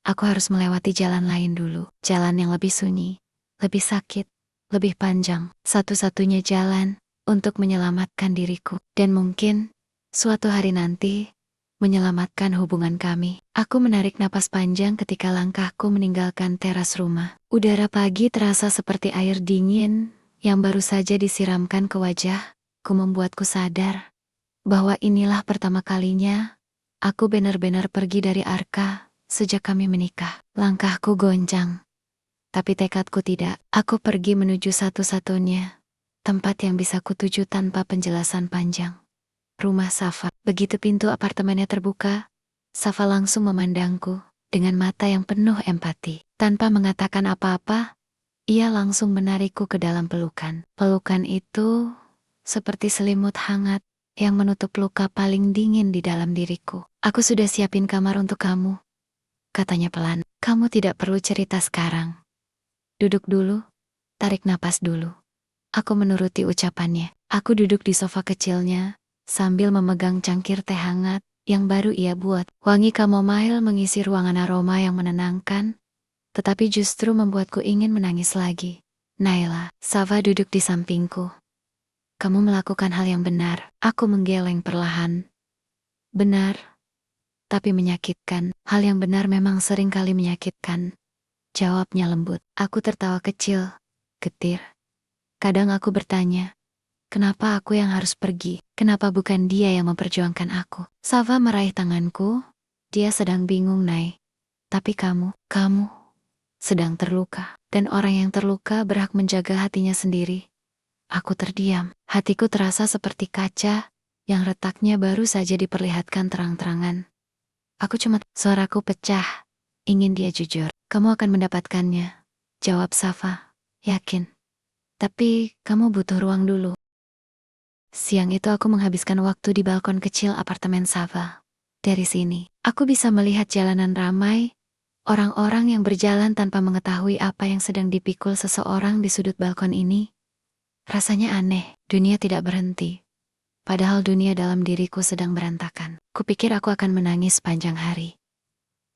Aku harus melewati jalan lain dulu, jalan yang lebih sunyi, lebih sakit, lebih panjang, satu-satunya jalan untuk menyelamatkan diriku. Dan mungkin Suatu hari nanti, menyelamatkan hubungan kami. Aku menarik napas panjang ketika langkahku meninggalkan teras rumah. Udara pagi terasa seperti air dingin yang baru saja disiramkan ke wajahku, membuatku sadar bahwa inilah pertama kalinya aku benar-benar pergi dari Arka sejak kami menikah. Langkahku goncang, tapi tekadku tidak. Aku pergi menuju satu-satunya tempat yang bisa kutuju tanpa penjelasan panjang. Rumah Safa. Begitu pintu apartemennya terbuka, Safa langsung memandangku dengan mata yang penuh empati. Tanpa mengatakan apa-apa, ia langsung menarikku ke dalam pelukan. Pelukan itu seperti selimut hangat yang menutup luka paling dingin di dalam diriku. Aku sudah siapin kamar untuk kamu, katanya pelan. Kamu tidak perlu cerita sekarang. Duduk dulu, tarik napas dulu. Aku menuruti ucapannya. Aku duduk di sofa kecilnya, sambil memegang cangkir teh hangat yang baru ia buat. Wangi chamomile mengisi ruangan, aroma yang menenangkan, tetapi justru membuatku ingin menangis lagi. Naila, Safa duduk di sampingku. Kamu melakukan hal yang benar. Aku menggeleng perlahan. Benar, tapi menyakitkan. Hal yang benar memang sering kali menyakitkan, jawabnya lembut. Aku tertawa kecil, getir. Kadang aku bertanya, kenapa aku yang harus pergi? Kenapa bukan dia yang memperjuangkan aku? Safa meraih tanganku. Dia sedang bingung, Nay. Tapi kamu sedang terluka. Dan orang yang terluka berhak menjaga hatinya sendiri. Aku terdiam. Hatiku terasa seperti kaca yang retaknya baru saja diperlihatkan terang-terangan. Suaraku pecah. Ingin dia jujur. Kamu akan mendapatkannya, jawab Safa. Yakin. Tapi kamu butuh ruang dulu. Siang itu aku menghabiskan waktu di balkon kecil apartemen Safa. Dari sini, aku bisa melihat jalanan ramai, orang-orang yang berjalan tanpa mengetahui apa yang sedang dipikul seseorang di sudut balkon ini. Rasanya aneh, dunia tidak berhenti. Padahal dunia dalam diriku sedang berantakan. Kupikir aku akan menangis panjang hari.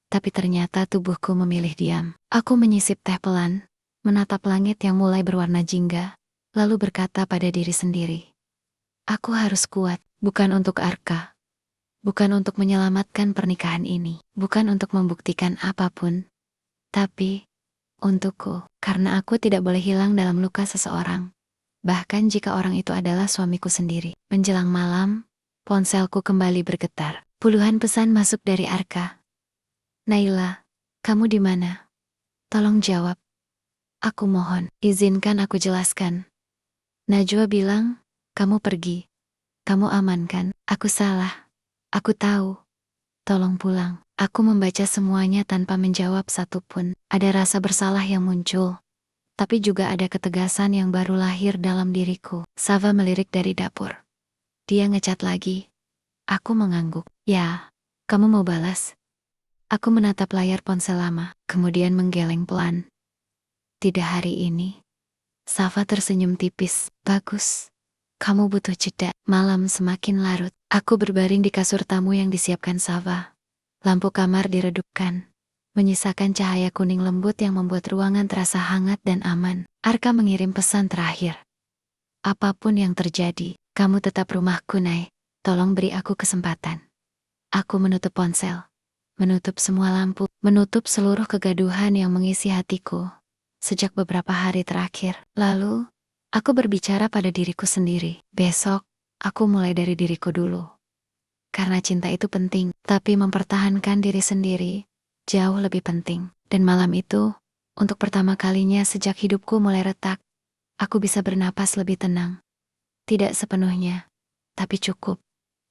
Tapi ternyata tubuhku memilih diam. Aku menyisip teh pelan, menatap langit yang mulai berwarna jingga, lalu berkata pada diri sendiri. Aku harus kuat, bukan untuk Arka. Bukan untuk menyelamatkan pernikahan ini. Bukan untuk membuktikan apapun. Tapi, untukku, karena aku tidak boleh hilang dalam luka seseorang. Bahkan jika orang itu adalah suamiku sendiri. Menjelang malam, ponselku kembali bergetar. Puluhan pesan masuk dari Arka. Naila, kamu di mana? Tolong jawab. Aku mohon, izinkan aku jelaskan. Najwa bilang, kamu pergi. Kamu aman kan? Aku salah. Aku tahu. Tolong pulang. Aku membaca semuanya tanpa menjawab satupun. Ada rasa bersalah yang muncul. Tapi juga ada ketegasan yang baru lahir dalam diriku. Safa melirik dari dapur. Dia ngecat lagi. Aku mengangguk. Ya, kamu mau balas? Aku menatap layar ponsel lama, kemudian menggeleng pelan. Tidak hari ini. Safa tersenyum tipis. Bagus. Kamu butuh jeda. Malam semakin larut. Aku berbaring di kasur tamu yang disiapkan Safa. Lampu kamar diredupkan, menyisakan cahaya kuning lembut yang membuat ruangan terasa hangat dan aman. Arka mengirim pesan terakhir. Apapun yang terjadi, kamu tetap rumahku, Nay. Tolong beri aku kesempatan. Aku menutup ponsel, menutup semua lampu, menutup seluruh kegaduhan yang mengisi hatiku sejak beberapa hari terakhir. Lalu, aku berbicara pada diriku sendiri. Besok, aku mulai dari diriku dulu. Karena cinta itu penting, tapi mempertahankan diri sendiri jauh lebih penting. Dan malam itu, untuk pertama kalinya sejak hidupku mulai retak, aku bisa bernapas lebih tenang. Tidak sepenuhnya, tapi cukup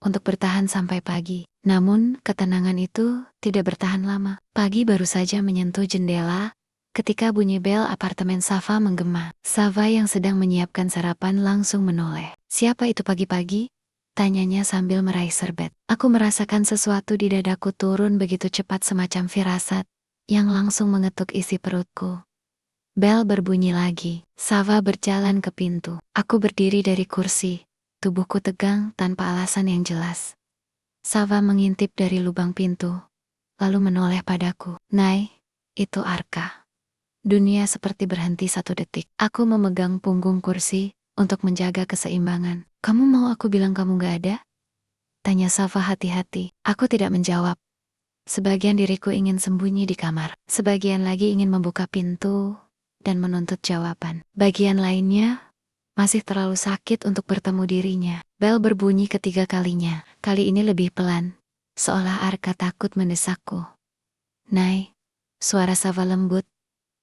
untuk bertahan sampai pagi. Namun, ketenangan itu tidak bertahan lama. Pagi baru saja menyentuh jendela ketika bunyi bel apartemen Safa menggema. Safa yang sedang menyiapkan sarapan langsung menoleh. Siapa itu pagi-pagi? Tanyanya sambil meraih serbet. Aku merasakan sesuatu di dadaku turun begitu cepat, semacam firasat yang langsung mengetuk isi perutku. Bel berbunyi lagi. Safa berjalan ke pintu. Aku berdiri dari kursi, tubuhku tegang tanpa alasan yang jelas. Safa mengintip dari lubang pintu, lalu menoleh padaku. Nay, itu Arka. Dunia seperti berhenti satu detik. Aku memegang punggung kursi untuk menjaga keseimbangan. Kamu mau aku bilang kamu gak ada? Tanya Safa hati-hati. Aku tidak menjawab. Sebagian diriku ingin sembunyi di kamar. Sebagian lagi ingin membuka pintu dan menuntut jawaban. Bagian lainnya masih terlalu sakit untuk bertemu dirinya. Bel berbunyi ketiga kalinya. Kali ini lebih pelan. Seolah Arka takut mendesakku. Nay, suara Safa lembut.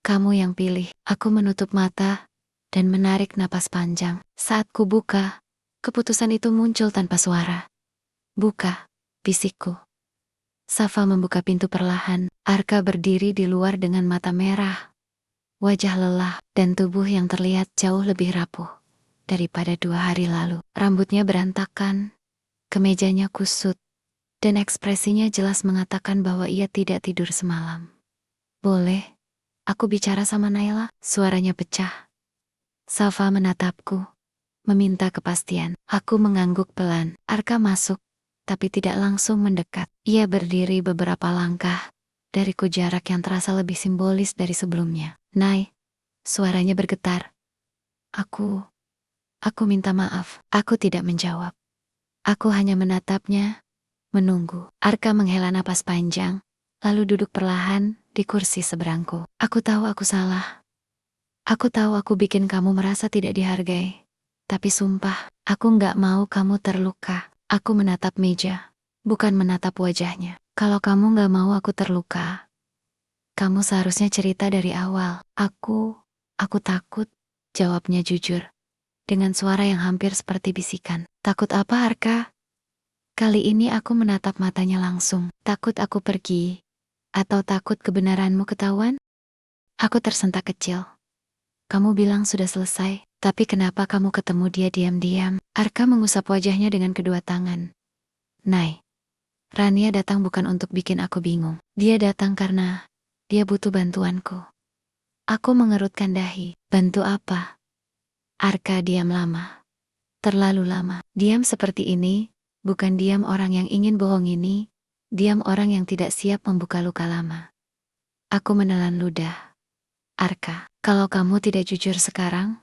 Kamu yang pilih. Aku menutup mata dan menarik napas panjang. Saat ku buka, keputusan itu muncul tanpa suara. Buka, bisikku. Safa membuka pintu perlahan. Arka berdiri di luar dengan mata merah, wajah lelah, dan tubuh yang terlihat jauh lebih rapuh daripada 2 hari lalu. Rambutnya berantakan, kemejanya kusut, dan ekspresinya jelas mengatakan bahwa ia tidak tidur semalam. Boleh, aku bicara sama Naila? Suaranya pecah. Safa menatapku, meminta kepastian. Aku mengangguk pelan. Arka masuk, tapi tidak langsung mendekat. Ia berdiri beberapa langkah dariku, jarak yang terasa lebih simbolis dari sebelumnya. Nay, suaranya bergetar. Aku minta maaf. Aku tidak menjawab. Aku hanya menatapnya, menunggu. Arka menghela napas panjang, lalu duduk perlahan di kursi seberangku. Aku tahu aku salah. Aku tahu aku bikin kamu merasa tidak dihargai. Tapi sumpah, aku nggak mau kamu terluka. Aku menatap meja, bukan menatap wajahnya. Kalau kamu nggak mau aku terluka, kamu seharusnya cerita dari awal. Aku takut, jawabnya jujur, dengan suara yang hampir seperti bisikan. Takut apa, Arka? Kali ini aku menatap matanya langsung. Takut aku pergi, atau takut kebenaranmu ketahuan? Aku tersentak kecil. Kamu bilang sudah selesai, tapi kenapa kamu ketemu dia diam-diam? Arka mengusap wajahnya dengan kedua tangan. Nay, Rania datang bukan untuk bikin aku bingung. Dia datang karena dia butuh bantuanku. Aku mengerutkan dahi. Bantu apa? Arka diam lama. Terlalu lama. Diam seperti ini, bukan diam orang yang ingin bohong ini, diam orang yang tidak siap membuka luka lama. Aku menelan ludah. Arka, kalau kamu tidak jujur sekarang,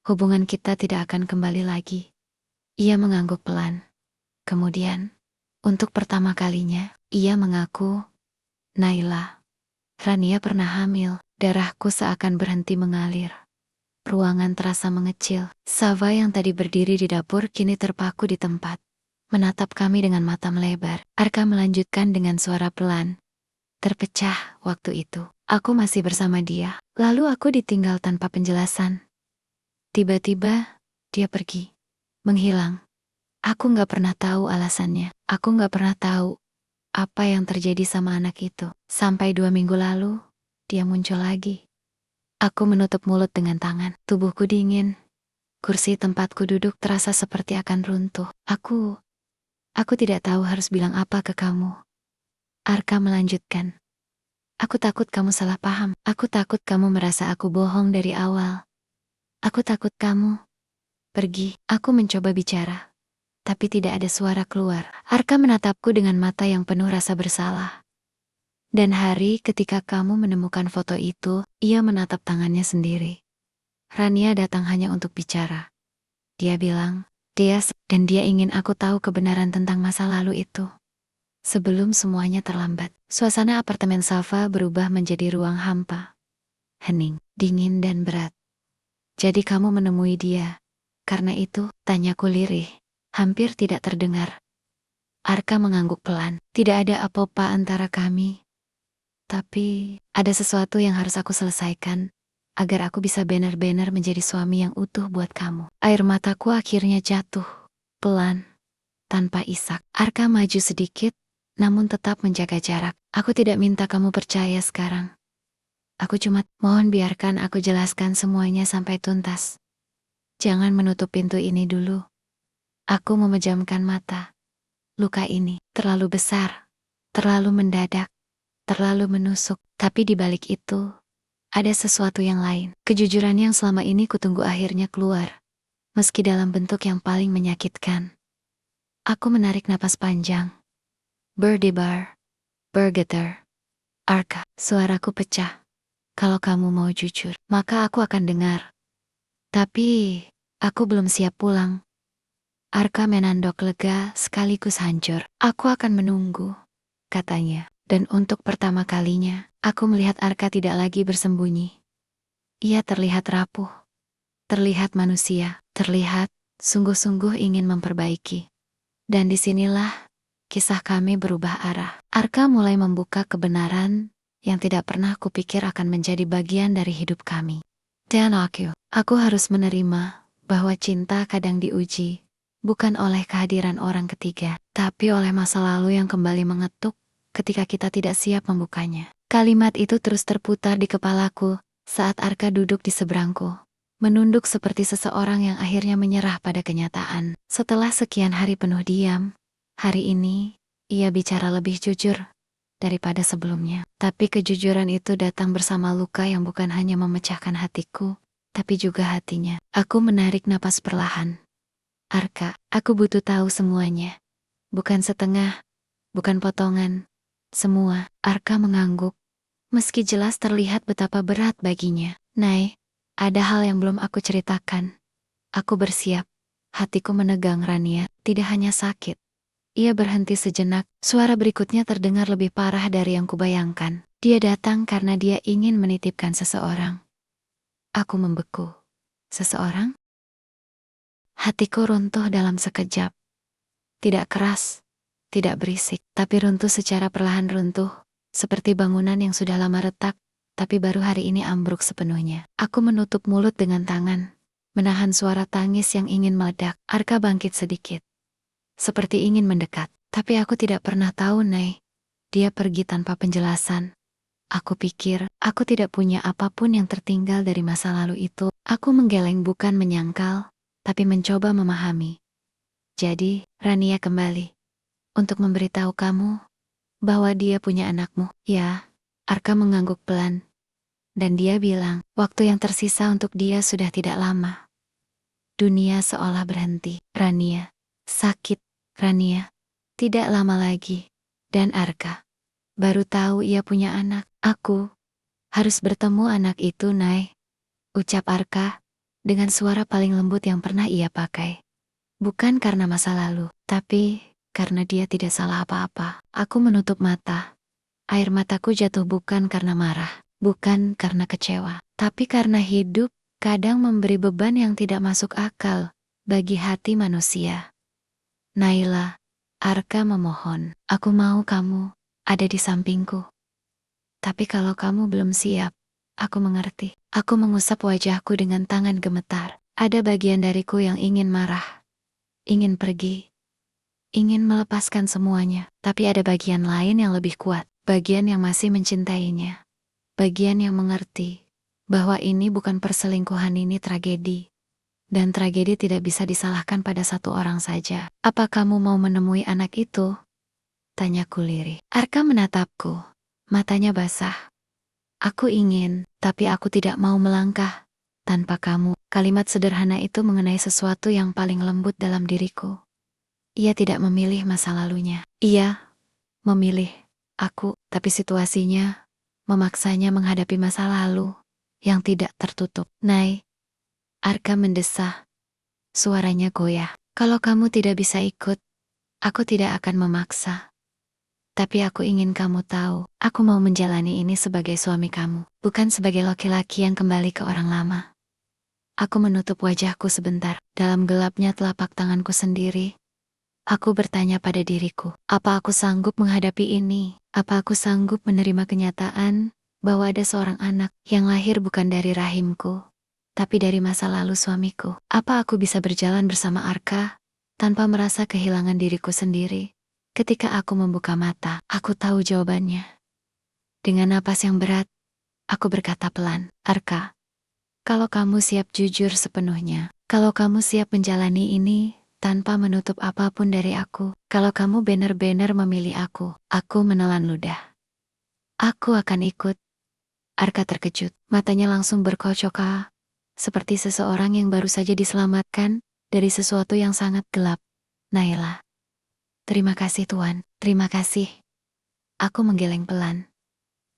hubungan kita tidak akan kembali lagi. Ia mengangguk pelan. Kemudian, untuk pertama kalinya, ia mengaku, Naila, Rania pernah hamil. Darahku seakan berhenti mengalir. Ruangan terasa mengecil. Safa yang tadi berdiri di dapur kini terpaku di tempat, menatap kami dengan mata melebar. Arka melanjutkan dengan suara pelan. Terpecah waktu itu. Aku masih bersama dia. Lalu aku ditinggal tanpa penjelasan. Tiba-tiba, dia pergi. Menghilang. Aku nggak pernah tahu alasannya. Aku nggak pernah tahu apa yang terjadi sama anak itu. Sampai 2 minggu lalu, dia muncul lagi. Aku menutup mulut dengan tangan. Tubuhku dingin. Kursi tempatku duduk terasa seperti akan runtuh. Aku tidak tahu harus bilang apa ke kamu. Arka melanjutkan. Aku takut kamu salah paham. Aku takut kamu merasa aku bohong dari awal. Aku takut kamu pergi. Aku mencoba bicara, tapi tidak ada suara keluar. Arka menatapku dengan mata yang penuh rasa bersalah. Dan hari ketika kamu menemukan foto itu, ia menatap tangannya sendiri. Rania datang hanya untuk bicara. Dia bilang, dan dia ingin aku tahu kebenaran tentang masa lalu itu. Sebelum semuanya terlambat, suasana apartemen Safa berubah menjadi ruang hampa. Hening, dingin dan berat. Jadi kamu menemui dia. Karena itu, tanyaku lirih. Hampir tidak terdengar. Arka mengangguk pelan. Tidak ada apa-apa antara kami. Tapi, ada sesuatu yang harus aku selesaikan, agar aku bisa benar-benar menjadi suami yang utuh buat kamu. Air mataku akhirnya jatuh, pelan, tanpa isak. Arka maju sedikit, namun tetap menjaga jarak. Aku tidak minta kamu percaya sekarang. Aku cuma mohon biarkan aku jelaskan semuanya sampai tuntas. Jangan menutup pintu ini dulu. Aku memejamkan mata. Luka ini terlalu besar, terlalu mendadak, terlalu menusuk. Tapi di balik itu, ada sesuatu yang lain. Kejujuran yang selama ini kutunggu akhirnya keluar, meski dalam bentuk yang paling menyakitkan. Aku menarik napas panjang. Berdebar, bergetar. Arka, suaraku pecah. Kalau kamu mau jujur, maka aku akan dengar. Tapi, aku belum siap pulang. Arka menandok lega sekaligus hancur. Aku akan menunggu, katanya. Dan untuk pertama kalinya, aku melihat Arka tidak lagi bersembunyi. Ia terlihat rapuh, terlihat manusia, terlihat sungguh-sungguh ingin memperbaiki. Dan disinilah kisah kami berubah arah. Arka mulai membuka kebenaran yang tidak pernah kupikir akan menjadi bagian dari hidup kami. Dan aku harus menerima bahwa cinta kadang diuji, bukan oleh kehadiran orang ketiga, tapi oleh masa lalu yang kembali mengetuk ketika kita tidak siap membukanya. Kalimat itu terus terputar di kepalaku saat Arka duduk di seberangku, menunduk seperti seseorang yang akhirnya menyerah pada kenyataan. Setelah sekian hari penuh diam, hari ini ia bicara lebih jujur daripada sebelumnya. Tapi kejujuran itu datang bersama luka yang bukan hanya memecahkan hatiku, tapi juga hatinya. Aku menarik napas perlahan. Arka, aku butuh tahu semuanya. Bukan setengah, bukan potongan. Semua. Arka mengangguk, meski jelas terlihat betapa berat baginya. Nay, ada hal yang belum aku ceritakan. Aku bersiap. Hatiku menegang, Rania. Tidak hanya sakit. Ia berhenti sejenak, suara berikutnya terdengar lebih parah dari yang kubayangkan. Dia datang karena dia ingin menitipkan seseorang. Aku membeku. Seseorang? Hatiku runtuh dalam sekejap. Tidak keras, tidak berisik, tapi runtuh secara perlahan runtuh, seperti bangunan yang sudah lama retak, tapi baru hari ini ambruk sepenuhnya. Aku menutup mulut dengan tangan, menahan suara tangis yang ingin meledak. Arka bangkit sedikit, seperti ingin mendekat. Tapi aku tidak pernah tahu, Nay. Dia pergi tanpa penjelasan. Aku pikir, aku tidak punya apapun yang tertinggal dari masa lalu itu. Aku menggeleng bukan menyangkal, tapi mencoba memahami. Jadi, Rania kembali. Untuk memberitahu kamu, bahwa dia punya anakmu. Ya, Arka mengangguk pelan. Dan dia bilang, waktu yang tersisa untuk dia sudah tidak lama. Dunia seolah berhenti. Rania. Sakit. Rania. Tidak lama lagi. Dan Arka. Baru tahu ia punya anak. Aku harus bertemu anak itu, Nay. Ucap Arka dengan suara paling lembut yang pernah ia pakai. Bukan karena masa lalu, tapi karena dia tidak salah apa-apa. Aku menutup mata. Air mataku jatuh bukan karena marah, bukan karena kecewa, tapi karena hidup kadang memberi beban yang tidak masuk akal bagi hati manusia. Naila, Arka memohon, aku mau kamu ada di sampingku. Tapi kalau kamu belum siap, aku mengerti. Aku mengusap wajahku dengan tangan gemetar. Ada bagian dariku yang ingin marah, ingin pergi, ingin melepaskan semuanya. Tapi ada bagian lain yang lebih kuat, bagian yang masih mencintainya, bagian yang mengerti bahwa ini bukan perselingkuhan, ini tragedi. Dan tragedi tidak bisa disalahkan pada satu orang saja. Apa kamu mau menemui anak itu? Tanyaku lirih. Arka menatapku, matanya basah. Aku ingin, tapi aku tidak mau melangkah tanpa kamu. Kalimat sederhana itu mengenai sesuatu yang paling lembut dalam diriku. Ia tidak memilih masa lalunya. Ia memilih aku, tapi situasinya memaksanya menghadapi masa lalu yang tidak tertutup. Nay, Arka mendesah. Suaranya goyah. Kalau kamu tidak bisa ikut, aku tidak akan memaksa. Tapi aku ingin kamu tahu, aku mau menjalani ini sebagai suami kamu, bukan sebagai laki-laki yang kembali ke orang lama. Aku menutup wajahku sebentar, dalam gelapnya telapak tanganku sendiri. Aku bertanya pada diriku, apa aku sanggup menghadapi ini? Apa aku sanggup menerima kenyataan bahwa ada seorang anak yang lahir bukan dari rahimku, tapi dari masa lalu suamiku? Apa aku bisa berjalan bersama Arka tanpa merasa kehilangan diriku sendiri? Ketika aku membuka mata, aku tahu jawabannya. Dengan napas yang berat, aku berkata pelan, Arka, kalau kamu siap jujur sepenuhnya, kalau kamu siap menjalani ini tanpa menutup apapun dari aku, kalau kamu benar-benar memilih aku menelan ludah. Aku akan ikut. Arka terkejut, matanya langsung berkocok, seperti seseorang yang baru saja diselamatkan dari sesuatu yang sangat gelap. Naila. Terima kasih Tuan, terima kasih. Aku menggeleng pelan.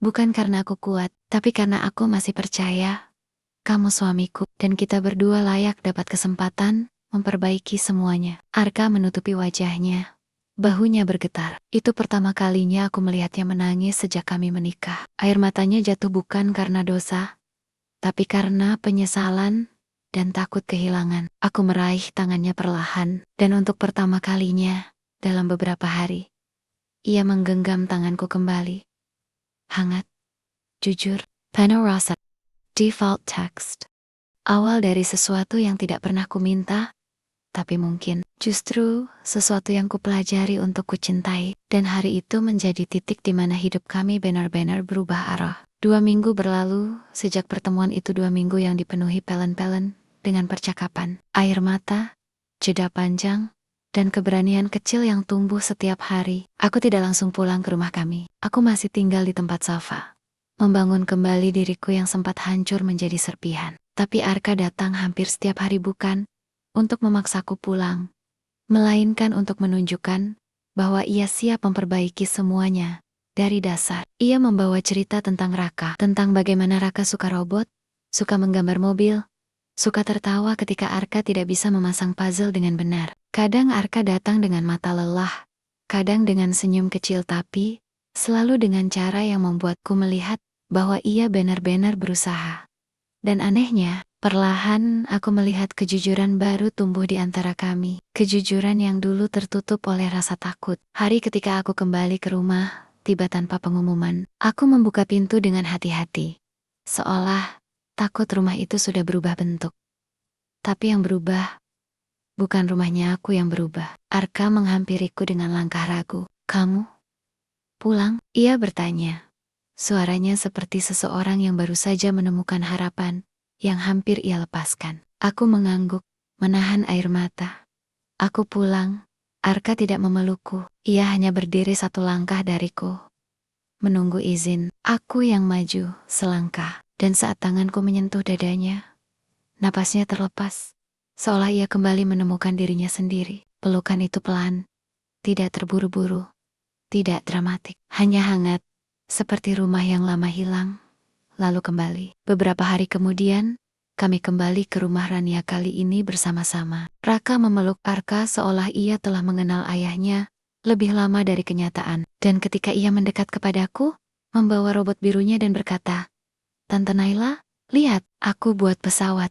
Bukan karena aku kuat, tapi karena aku masih percaya kamu suamiku dan kita berdua layak dapat kesempatan memperbaiki semuanya. Arka menutupi wajahnya. Bahunya bergetar. Itu pertama kalinya aku melihatnya menangis sejak kami menikah. Air matanya jatuh bukan karena dosa, tapi karena penyesalan dan takut kehilangan. Aku meraih tangannya perlahan, dan untuk pertama kalinya dalam beberapa hari, ia menggenggam tanganku kembali. Hangat, jujur, penuh rasa. Default text. Awal dari sesuatu yang tidak pernah ku minta, tapi mungkin justru sesuatu yang kupelajari untuk kucintai. Dan hari itu menjadi titik di mana hidup kami benar-benar berubah arah. 2 minggu berlalu sejak pertemuan itu, 2 minggu yang dipenuhi pelen-pelen dengan percakapan, air mata, jeda panjang, dan keberanian kecil yang tumbuh setiap hari. Aku tidak langsung pulang ke rumah kami. Aku masih tinggal di tempat Safa, membangun kembali diriku yang sempat hancur menjadi serpihan. Tapi Arka datang hampir setiap hari, bukan untuk memaksaku pulang, melainkan untuk menunjukkan bahwa ia siap memperbaiki semuanya dari dasar. Ia membawa cerita tentang Raka, tentang bagaimana Raka suka robot, suka menggambar mobil, suka tertawa ketika Arka tidak bisa memasang puzzle dengan benar. Kadang Arka datang dengan mata lelah, kadang dengan senyum kecil, tapi selalu dengan cara yang membuatku melihat bahwa ia benar-benar berusaha. Dan anehnya, perlahan aku melihat kejujuran baru tumbuh di antara kami. Kejujuran yang dulu tertutup oleh rasa takut. Hari ketika aku kembali ke rumah, tiba tanpa pengumuman. Aku membuka pintu dengan hati-hati, seolah takut rumah itu sudah berubah bentuk. Tapi yang berubah bukan rumahnya, aku yang berubah. Arka menghampiriku dengan langkah ragu. "Kamu pulang?" Ia bertanya. Suaranya seperti seseorang yang baru saja menemukan harapan yang hampir ia lepaskan. Aku mengangguk, menahan air mata. "Aku pulang." Arka tidak memelukku. Ia hanya berdiri satu langkah dariku, menunggu izin. Aku yang maju selangkah, dan saat tanganku menyentuh dadanya, napasnya terlepas, seolah ia kembali menemukan dirinya sendiri. Pelukan itu pelan, tidak terburu-buru, tidak dramatik, hanya hangat, seperti rumah yang lama hilang, lalu kembali. Beberapa hari kemudian, kami kembali ke rumah Rania, kali ini bersama-sama. Raka memeluk Arka seolah ia telah mengenal ayahnya lebih lama dari kenyataan. Dan ketika ia mendekat kepadaku, membawa robot birunya dan berkata, "Tante Naila, lihat, aku buat pesawat."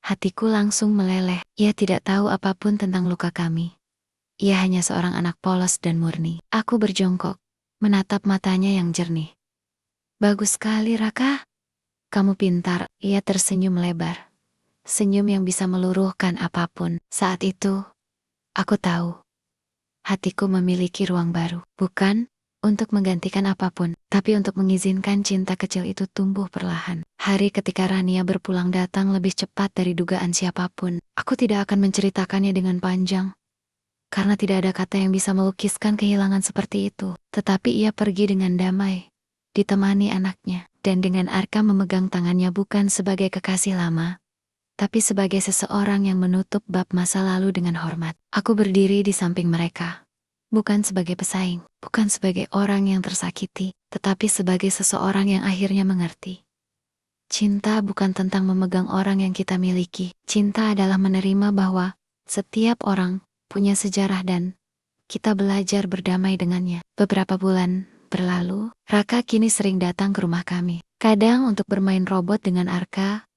Hatiku langsung meleleh. Ia tidak tahu apapun tentang luka kami. Ia hanya seorang anak polos dan murni. Aku berjongkok, menatap matanya yang jernih. "Bagus sekali, Raka. Kamu pintar." Ia tersenyum lebar. Senyum yang bisa meluruhkan apapun. Saat itu, aku tahu hatiku memiliki ruang baru. Bukan untuk menggantikan apapun, tapi untuk mengizinkan cinta kecil itu tumbuh perlahan. Hari ketika Rania berpulang datang lebih cepat dari dugaan siapapun. Aku tidak akan menceritakannya dengan panjang, karena tidak ada kata yang bisa melukiskan kehilangan seperti itu. Tetapi ia pergi dengan damai, ditemani anaknya, dan dengan Arka memegang tangannya bukan sebagai kekasih lama, tapi sebagai seseorang yang menutup bab masa lalu dengan hormat. Aku berdiri di samping mereka, bukan sebagai pesaing, bukan sebagai orang yang tersakiti, tetapi sebagai seseorang yang akhirnya mengerti. Cinta bukan tentang memegang orang yang kita miliki. Cinta adalah menerima bahwa setiap orang punya sejarah dan kita belajar berdamai dengannya. Beberapa bulan berlalu, Raka kini sering datang ke rumah kami. Kadang untuk bermain robot dengan Arka,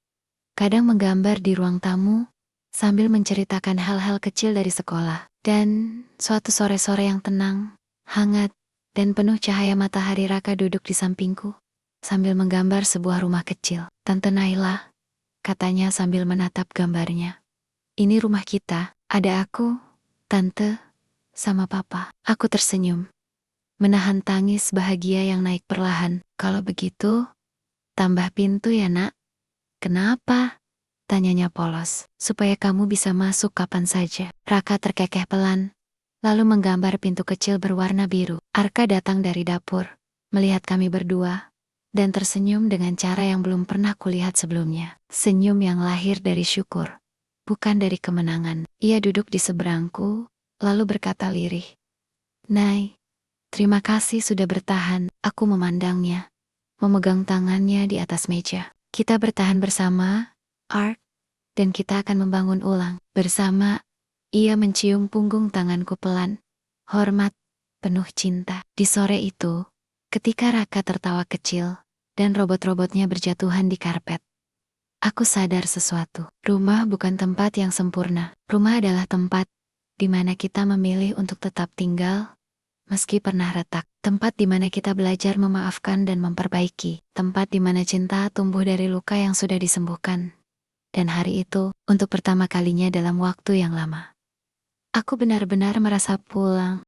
kadang menggambar di ruang tamu, sambil menceritakan hal-hal kecil dari sekolah. Dan suatu sore-sore yang tenang, hangat, dan penuh cahaya matahari, Raka duduk di sampingku, sambil menggambar sebuah rumah kecil. "Tante Naila," katanya sambil menatap gambarnya, "ini rumah kita. Ada aku, Tante, sama Papa." Aku tersenyum, menahan tangis bahagia yang naik perlahan. "Kalau begitu, tambah pintu ya, Nak." "Kenapa?" tanyanya polos. "Supaya kamu bisa masuk kapan saja." Raka terkekeh pelan, lalu menggambar pintu kecil berwarna biru. Arka datang dari dapur, melihat kami berdua, dan tersenyum dengan cara yang belum pernah kulihat sebelumnya. Senyum yang lahir dari syukur, bukan dari kemenangan. Ia duduk di seberangku, lalu berkata lirih, "Nay, terima kasih sudah bertahan." Aku memandangnya, memegang tangannya di atas meja. "Kita bertahan bersama, Ark. dan kita akan membangun ulang. Bersama, ia mencium punggung tanganku pelan, hormat, penuh cinta. Di sore itu, ketika Raka tertawa kecil, dan robot-robotnya berjatuhan di karpet, aku sadar sesuatu. Rumah bukan tempat yang sempurna. Rumah adalah tempat di mana kita memilih untuk tetap tinggal, meski pernah retak. Tempat di mana kita belajar memaafkan dan memperbaiki. Tempat di mana cinta tumbuh dari luka yang sudah disembuhkan. Dan hari itu, untuk pertama kalinya dalam waktu yang lama, aku benar-benar merasa pulang.